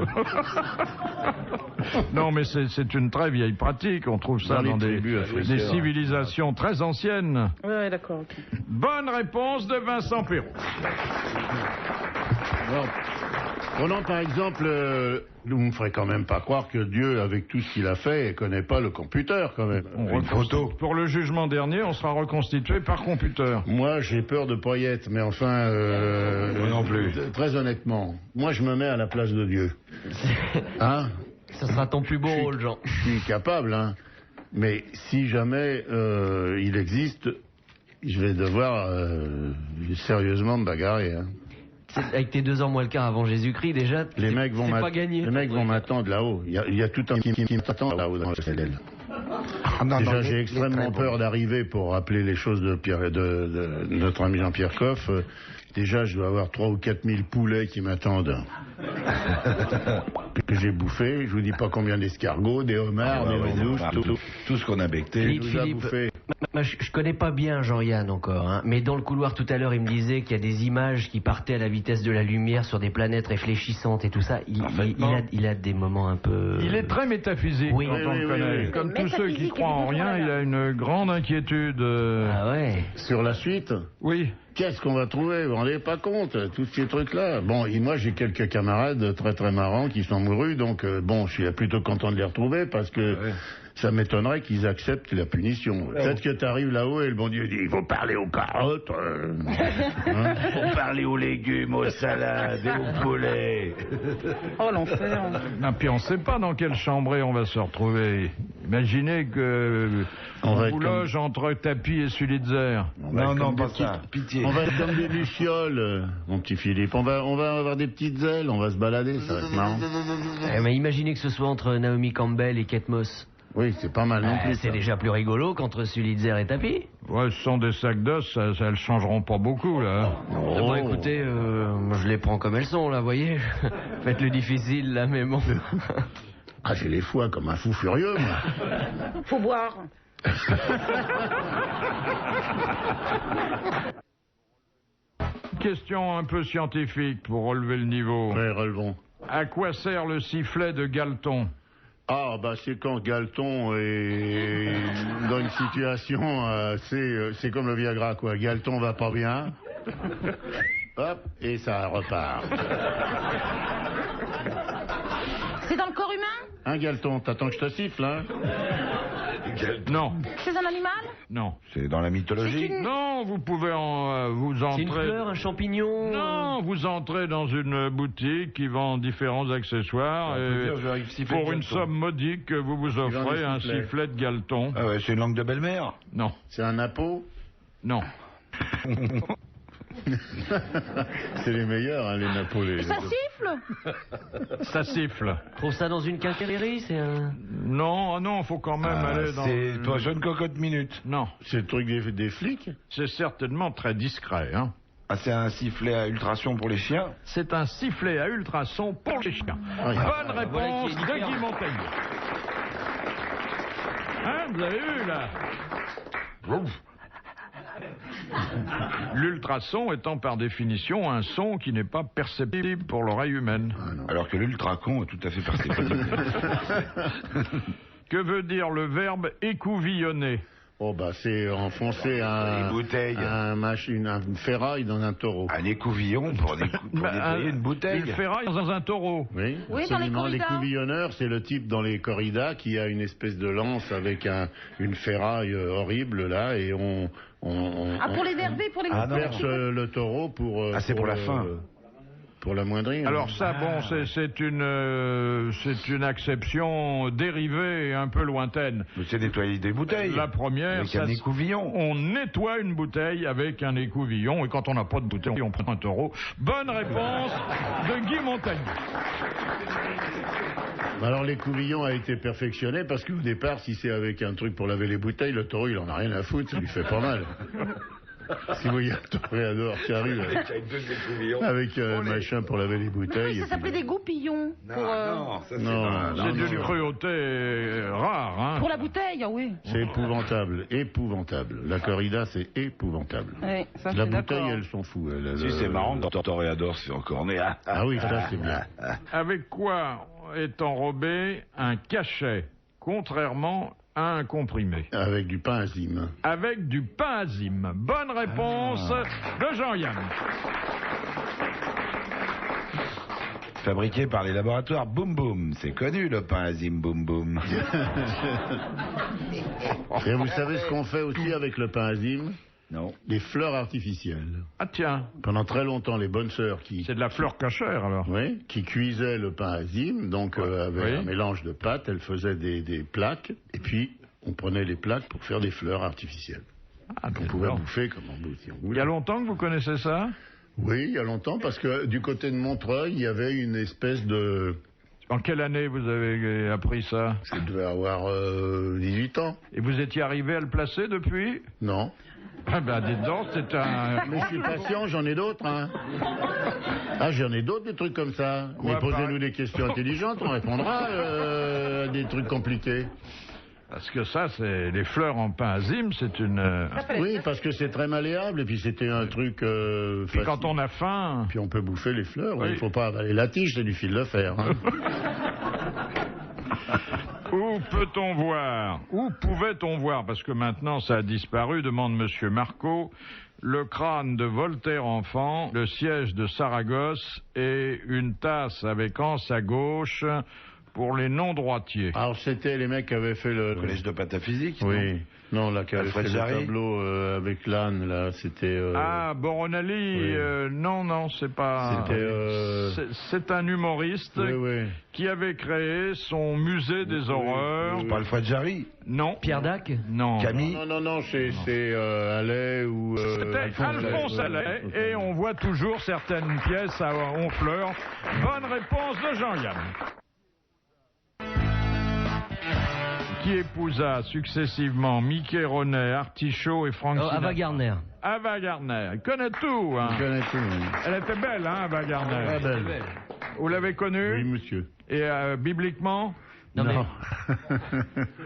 A: Non, mais c'est une très vieille pratique. On trouve ça
C: Dans les
A: dans des
C: tribus africaines.
A: civilisations très anciennes.
D: Ouais, d'accord. ok.
A: Bonne réponse de Vincent Perrault.
C: Alors, prenons par exemple, vous ne me ferez quand même pas croire que Dieu, avec tout ce qu'il a fait, ne connaît pas le computer quand même.
E: Une photo.
A: Pour le jugement dernier, on sera reconstitué par computer.
C: Moi, j'ai peur de paillettes, mais enfin...
E: Moi non plus.
C: Très honnêtement, moi je me mets à la place de Dieu. Hein?
B: Ça sera ton plus beau rôle, Jean.
C: Je suis capable, hein. Mais si jamais il existe, je vais devoir sérieusement me bagarrer. Hein.
B: Avec tes 2 ans moins le quart avant Jésus-Christ, déjà,
C: Les mecs vont
B: pas gagné.
C: Les mecs vont m'attendre là-haut. Il y a tout un qui m'attend là-haut dans le CLL. Déjà, j'ai extrêmement peur d'arriver pour rappeler les choses de notre ami Jean-Pierre Coff. Déjà, je dois avoir 3 ou 4 000 poulets qui m'attendent. Que j'ai bouffé. Je vous dis pas combien d'escargots, des homards, des langouses,
E: tout ce qu'on a becté.
B: Philippe, je connais pas bien Jean-Yann encore, hein, mais dans le couloir tout à l'heure, il me disait qu'il y a des images qui partaient à la vitesse de la lumière sur des planètes réfléchissantes et tout ça. Il a des moments un peu...
A: Il est très métaphysique,
B: Oui.
A: quand on le connaît.
C: oui.
A: Comme tous ceux qui croient en rien, il a une grande inquiétude.
B: Ah ouais.
C: Sur la suite,
A: Oui.
C: qu'est-ce qu'on va trouver? Vous vous rendez pas compte? Tous ces trucs-là. Bon, et moi, j'ai quelques camarades très très marrants qui sont mourus, donc bon, je suis plutôt content de les retrouver parce que ça m'étonnerait qu'ils acceptent la punition. Peut-être que tu arrives là-haut et le bon Dieu dit, il faut parler aux carottes, hein?
E: Faut parler aux légumes, aux salades et aux poulets.
D: Oh, l'enfer.
A: Et puis on ne sait pas dans quelle chambrée on va se retrouver. Imaginez que
C: On va
A: on
C: être
A: vous
C: comme-
A: loge entre Tapi et Sulitzer.
E: Non, pas ça. Pitié.
C: On va être comme des lucioles, mon petit Philippe. On va avoir des petites ailes, on va se balader, ça va être marrant.
B: Mais imaginez que ce soit entre Naomi Campbell et Kate Moss.
C: Oui, c'est pas mal non plus.
B: C'est
C: ça.
B: déjà plus rigolo qu'entre Sulitzer et Tapi.
A: Ouais, ce sont des sacs d'os, ça elles changeront pas beaucoup, là.
B: Bon, écoutez, je les prends comme elles sont, là, voyez. Faites le difficile, là, mais bon.
C: Ah, j'ai les foies comme un fou furieux, moi.
D: Faut boire.
A: Question un peu scientifique pour relever le niveau.
C: Ouais, relevons.
A: À quoi sert le sifflet de Galton?
C: Ah, bah c'est quand Galton est dans une situation c'est comme le Viagra, quoi. Galton va pas bien. Hop, et ça repart.
D: C'est dans le corps humain?
C: Un Galton, t'attends que je te siffle, hein?
A: Non,
D: C'est un animal?
A: non.
E: C'est dans la mythologie.
D: C'est une-
A: Non, vous pouvez vous
B: C'est une
A: entrer...
B: fleur, un champignon.
A: Non, vous entrez dans une boutique qui vend différents accessoires et pour une somme modique, vous vous offrez un sifflet de Galton.
E: Ah ouais, c'est une langue de belle-mère.
A: Non,
C: C'est un napo?
A: non.
C: C'est les meilleurs, hein, les napos.
D: Ça siffle?
A: Ça siffle.
B: Trouve ça dans une quincaillerie, c'est un...
A: Non, ah non, faut quand même aller dans...
E: C'est toi, jeune cocotte minute.
A: Non,
C: C'est le truc des flics?
A: c'est certainement très discret, hein.
E: Ah, c'est un sifflet à ultrasons pour les chiens.
A: C'est un sifflet à ultrasons pour les chiens.
C: Oui.
A: Bonne réponse de Guy Montaigne. Hein, vous avez vu, là? L'ultrason étant par définition un son qui n'est pas perceptible pour l'oreille humaine.
E: Alors que l'ultracon est tout à fait perceptible.
A: Que veut dire le verbe écouvillonner?
C: Oh, bah c'est enfoncer
E: Une bouteille.
C: une ferraille dans un taureau.
E: Un écouvillon pour nettoyer une bouteille.
A: Une ferraille dans un taureau.
C: Oui,
D: Oui, dans les
C: absolument.
D: corridas.
C: L'écouvillonneur, c'est le type dans les corridas qui a une espèce de lance avec une ferraille horrible là, et on
D: Ah, pour l'énerver, pour les...
E: Ah, non.
C: perce le taureau pour.
E: Ah, c'est pour la fin.
C: Pour l'amoindrir.
A: Alors ça, bon, c'est une acception dérivée et un peu lointaine.
E: Mais c'est nettoyer des bouteilles.
A: La première,
E: Avec un écouvillon.
A: on nettoie une bouteille avec un écouvillon, et quand on n'a pas de bouteille, on prend un taureau. Bonne réponse de Guy Montaigne.
C: Alors l'écouvillon a été perfectionné parce qu'au départ, si c'est avec un truc pour laver les bouteilles, le taureau il en a rien à foutre, ça lui fait pas mal. Si vous voyez un toréador qui arrive avec un machin pour laver les bouteilles.
D: Ça s'appelait des goupillons.
E: Non,
D: Pour,
E: non, ça c'est
C: Non,
E: pas-
A: C'est
C: non,
A: d'une
C: non.
A: cruauté rare, hein.
D: pour la bouteille, ah oui.
C: C'est épouvantable, épouvantable. La corrida, c'est épouvantable.
D: Oui, ça, je
C: La
D: suis
C: bouteille,
D: d'accord.
C: elle s'en fout.
E: Si, c'est marrant, quand Toréador se fait encore né.
C: Ah oui, ça c'est bien.
A: Avec quoi est enrobé un cachet, contrairement à un comprimé?
C: Avec du pain azime.
A: Avec du pain azime. Bonne réponse de Jean-Yann.
E: Fabriqué par les laboratoires Boom Boom. C'est connu, le pain azime Boom Boom.
C: Et vous savez ce qu'on fait aussi avec le pain azime?
E: Non.
C: Des fleurs artificielles.
A: Ah tiens,
C: Pendant très longtemps, les bonnes sœurs
A: c'est de la fleur cachère alors.
C: Oui, qui cuisaient le pain azime, donc avec
A: Oui.
C: un mélange de pâtes, elles faisaient des plaques, et puis on prenait les plaques pour faire des fleurs artificielles.
A: Ah,
C: On pouvait bouffer comme on veut, si on
A: Il
C: voulait.
A: y a longtemps que vous connaissez ça?
C: Oui, il y a longtemps, parce que du côté de Montreuil, il y avait une espèce de...
A: En quelle année vous avez appris ça?
C: Je devais avoir 18 ans.
A: Et vous étiez arrivé à le placer depuis?
C: Non.
A: Ah ben, dites donc, c'est un...
C: Mais je suis patient, j'en ai d'autres, hein. Ah, j'en ai d'autres, des trucs comme ça.
A: Quoi,
C: Mais posez-nous
A: pareil
C: des questions intelligentes, on répondra à des trucs compliqués.
A: Parce que ça, c'est les fleurs en pain azime, c'est une...
C: Oui, parce que c'est très malléable, et puis c'était un truc
A: Puis
C: facile.
A: quand on a faim...
C: Puis on peut bouffer les fleurs,
A: Oui.
C: il ne faut pas avaler la tige, c'est du fil de fer. Hein.
A: Où peut-on voir, où pouvait-on voir, parce que maintenant ça a disparu, demande Monsieur Marco, le crâne de Voltaire enfant, le siège de Saragosse et une tasse avec anse à gauche pour les non-droitiers.
C: Alors c'était les mecs qui avaient fait le...
E: Collège de pataphysique.
C: Oui, non, là, qui avaient fait
E: Alfred
C: le
E: Jarry.
C: tableau avec l'âne, là, c'était...
A: Ah, Boronali,
C: oui.
A: non, c'est pas... C'est un humoriste
C: Oui, oui.
A: qui avait créé son musée des horreurs.
E: Pas Alfred Jarry.
A: Non.
B: Pierre Dac?
A: Non.
E: Camille.
C: Non, c'est Allais ou...
A: C'était Alphonse Allais, et on voit toujours certaines pièces à Honfleur. Bonne réponse de Jean-Yann. Qui épousa successivement Mickey Ronet, Artichaut et Frank Sinatra.
B: Ava Gardner.
A: Ava Gardner. Il connaît tout, hein.
C: Je connais tout.
A: Elle était belle, hein, Ava Gardner.
C: Très belle.
A: Vous l'avez
C: Oui,
A: connue?
C: monsieur.
A: Et bibliquement,
B: Non, mais-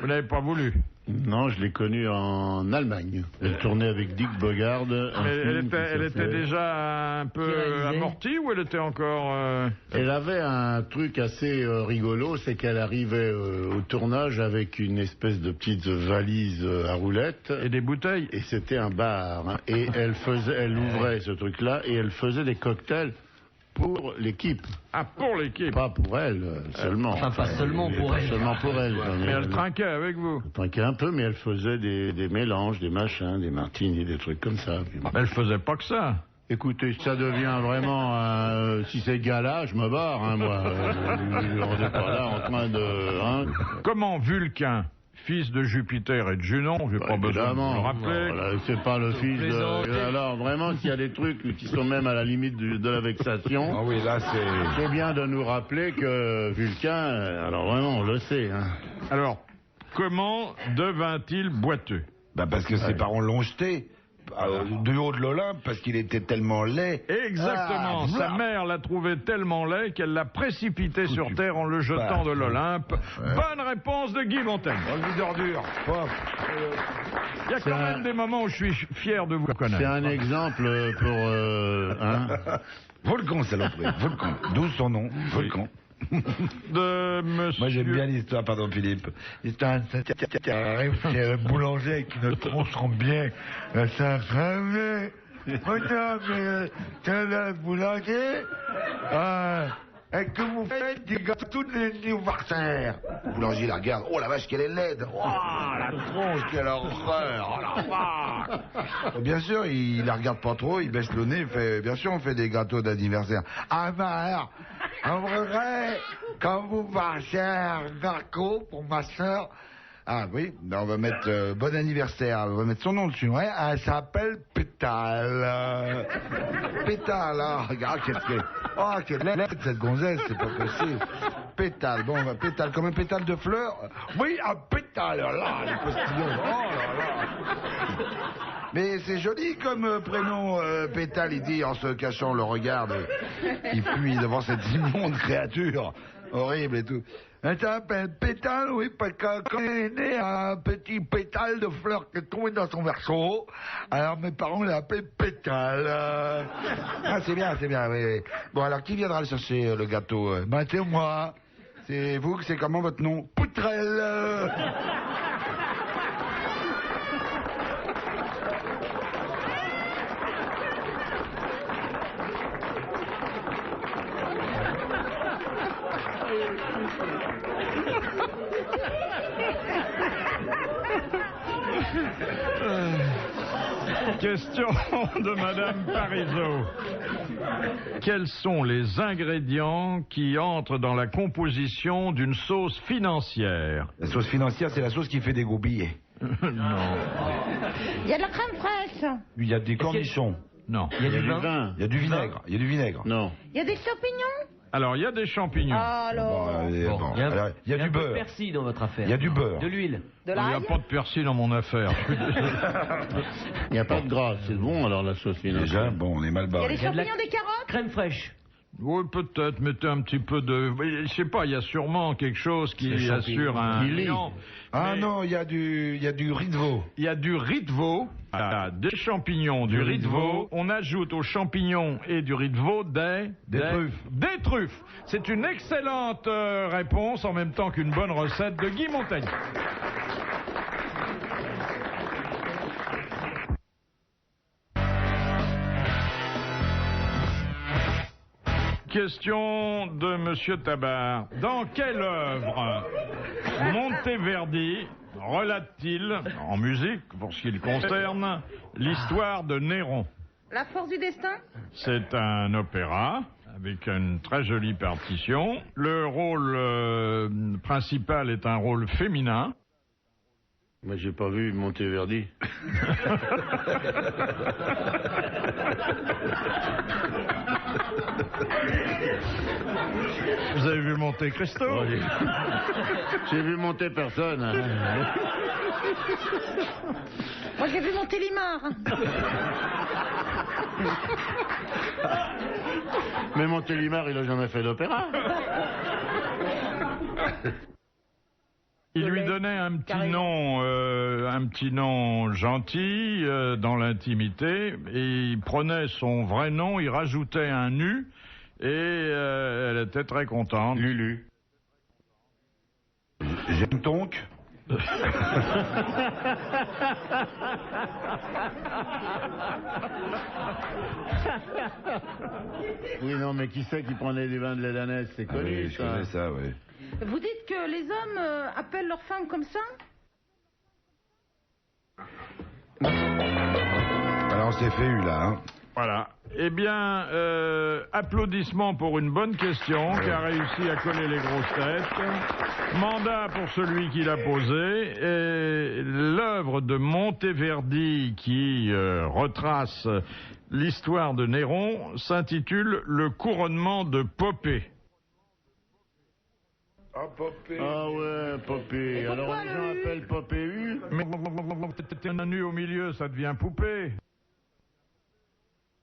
A: vous n'avez pas voulu.
C: Non, je l'ai connue en Allemagne. Elle tournait avec Dick Bogard.
A: Mais elle était déjà un peu
B: Réalisée.
A: amortie ou elle était encore...
C: Elle avait un truc assez rigolo, c'est qu'elle arrivait au tournage avec une espèce de petite valise à roulettes.
A: Et des bouteilles?
C: Et c'était un bar. Hein. Et elle ouvrait ce truc-là et elle faisait des cocktails pour l'équipe.
A: Ah, pour l'équipe.
C: Pas pour elle seulement.
B: Enfin, pas seulement pour elle.
C: Seulement pour elle.
A: Mais elle trinquait avec vous.
C: Elle trinquait un peu, mais elle faisait des mélanges, des machins, des martinis, des trucs comme ça. Puis bon.
A: Elle faisait pas que ça.
C: Écoutez, ça devient vraiment... si c'est gala, je me barre, hein, moi. On n'est pas là en train de... Hein.
A: Comment Vulcain, fils de Jupiter et de Junon, j'ai pas besoin de vous le rappeler,
C: Voilà, c'est pas le fils
B: plaisanter.
C: de... Alors, vraiment, s'il y a des trucs qui sont même à la limite de la vexation,
E: Ah oui, là c'est...
C: c'est bien de nous rappeler que Vulcain, alors vraiment, on le sait. Hein.
A: alors, comment devint-il boiteux?
E: Bah parce que ses parents l'ont jeté du haut de l'Olympe parce qu'il était tellement laid.
A: Exactement,
E: Ah,
A: sa
E: voilà.
A: mère l'a trouvé tellement laid qu'elle l'a précipité sur terre en le jetant de l'Olympe. Bonne réponse de Guy Montaigne.
E: Dans le vide d'ordure.
A: Il y a quand même des moments où je suis fier de vous
C: C'est
A: connaître.
C: un exemple pour... hein.
E: Volcan, saloperie. Volcan. D'où son nom. Volcan.
A: De monsieur...
E: Moi j'aime bien l'histoire, pardon Philippe. L'histoire, qui arrive chez un boulanger avec une tronche en bien. Ça rêvait. Madame, c'est le boulanger. Et que vous faites des gâteaux d'anniversaire. Le boulanger la regarde. Oh la vache, qu'elle est laide. Oh la tronche, quelle horreur. Oh la vache. Bien sûr, il la regarde pas trop, il baisse le nez, il fait, bien sûr, on fait des gâteaux d'anniversaire. Ah ben alors, en vrai, quand vous marchez un narco pour ma soeur, ah oui, ben on va mettre bon anniversaire, on va mettre son nom dessus, ouais, elle s'appelle Pétale. Pétale, ah, regarde, quelle laide cette gonzesse, c'est pas possible. Pétale, bon, on va pétale, comme un pétale de fleurs. Oui, un pétale, là, les postillons, oh là là. Mais c'est joli comme prénom, Pétale, il dit en se cachant le regard. Il fuit devant cette immonde créature horrible et tout. Elle s'appelle Pétale, oui, parce que quand elle est née, un petit pétale de fleurs qui est tombé dans son berceau. Alors mes parents l'ont appelé Pétale. Ah, c'est bien, oui, oui. Bon, alors qui viendra le chercher, le gâteau? Ben, c'est moi. C'est vous, c'est comment votre nom? Poutrelle.
A: Question de Madame Parizeau. Quels sont les ingrédients qui entrent dans la composition d'une sauce financière?
E: La sauce financière, c'est la sauce qui fait des gros billets.
A: Non.
D: Il y a de la crème fraîche.
E: Il y a des cornichons.
A: Non.
B: Il y a du vin.
E: Il y a du vinaigre. Il y a du vinaigre.
C: Non.
D: Il y a des champignons.
A: Alors, il y a des champignons.
D: Alors,
B: Il y a,
E: Alors, il y a du
B: un peu de
E: beurre.
B: persil dans votre affaire.
E: Il y a du beurre.
B: De l'huile.
D: de
A: Il n'y a
D: l'ail.
A: pas de persil dans mon affaire.
C: Il n'y a pas de gras. C'est bon alors la sauce
E: Déjà,
C: financière.
E: bon, on est mal
D: Il y a
E: barré.
D: des champignons, des carottes.
B: Crème fraîche.
A: Oui, peut-être, mettez un petit peu de... Je sais pas, il y a sûrement quelque chose qui
B: C'est
A: assure un...
C: Qui lit.
A: Non,
E: Ah
A: mais
E: non, il y a du riz de veau.
A: il y a du riz de veau, des champignons, du riz de veau. On ajoute aux champignons et du riz de veau des
E: truffes.
A: Des truffes. C'est une excellente réponse, en même temps qu'une bonne recette de Guy Montagnier. Question de Monsieur Tabar. Dans quelle œuvre Monteverdi relate-t-il, en musique pour ce qui le concerne, l'histoire de Néron?
D: La force du destin.
A: C'est un opéra avec une très jolie partition. Le rôle principal est un rôle féminin.
C: Moi j'ai pas vu Monteverdi.
A: Vous avez vu Monte Cristo?
C: Oh, j'ai vu monter personne. Hein.
D: Moi j'ai vu mon Télimar.
C: Mais Montélimar, il a jamais fait d'opéra.
A: Il lui donnait un petit nom gentil dans l'intimité, et il prenait son vrai nom, il rajoutait un nu, et elle était très contente.
C: Lulu.
E: J'ai une tonque.
C: Oui, non, mais qui c'est qui prenait du vin de l'Edanès? C'est connu,
E: Oui, je
C: ça.
E: connais ça, oui.
D: Vous dites que les hommes appellent leurs femmes comme ça?
E: Alors on s'est fait eu là, hein.
A: Voilà. Eh bien, applaudissements pour une bonne question qui a réussi à coller les grosses têtes. Mandat pour celui qui l'a posé. Et l'œuvre de Monteverdi qui retrace l'histoire de Néron s'intitule Le couronnement de Poppée.
E: Ah, Popé.
C: Ah ouais, Popé.
D: Et
C: Alors
D: pourquoi
C: les gens
D: le U
C: appellent Popé U.
A: Mais t'es un nu au milieu, ça devient poupée.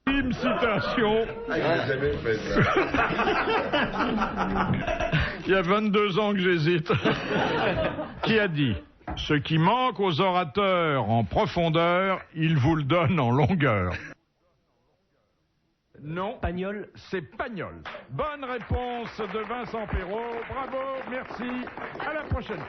A: Une citation.
E: Ah, il a jamais fait ça.
A: Il y a 22 ans que j'hésite. Qui a dit: ce qui manque aux orateurs en profondeur, ils vous le donnent en longueur. Non.
B: Pagnol.
A: C'est Pagnol. Bonne réponse de Vincent Perrault. Bravo, merci. À la prochaine.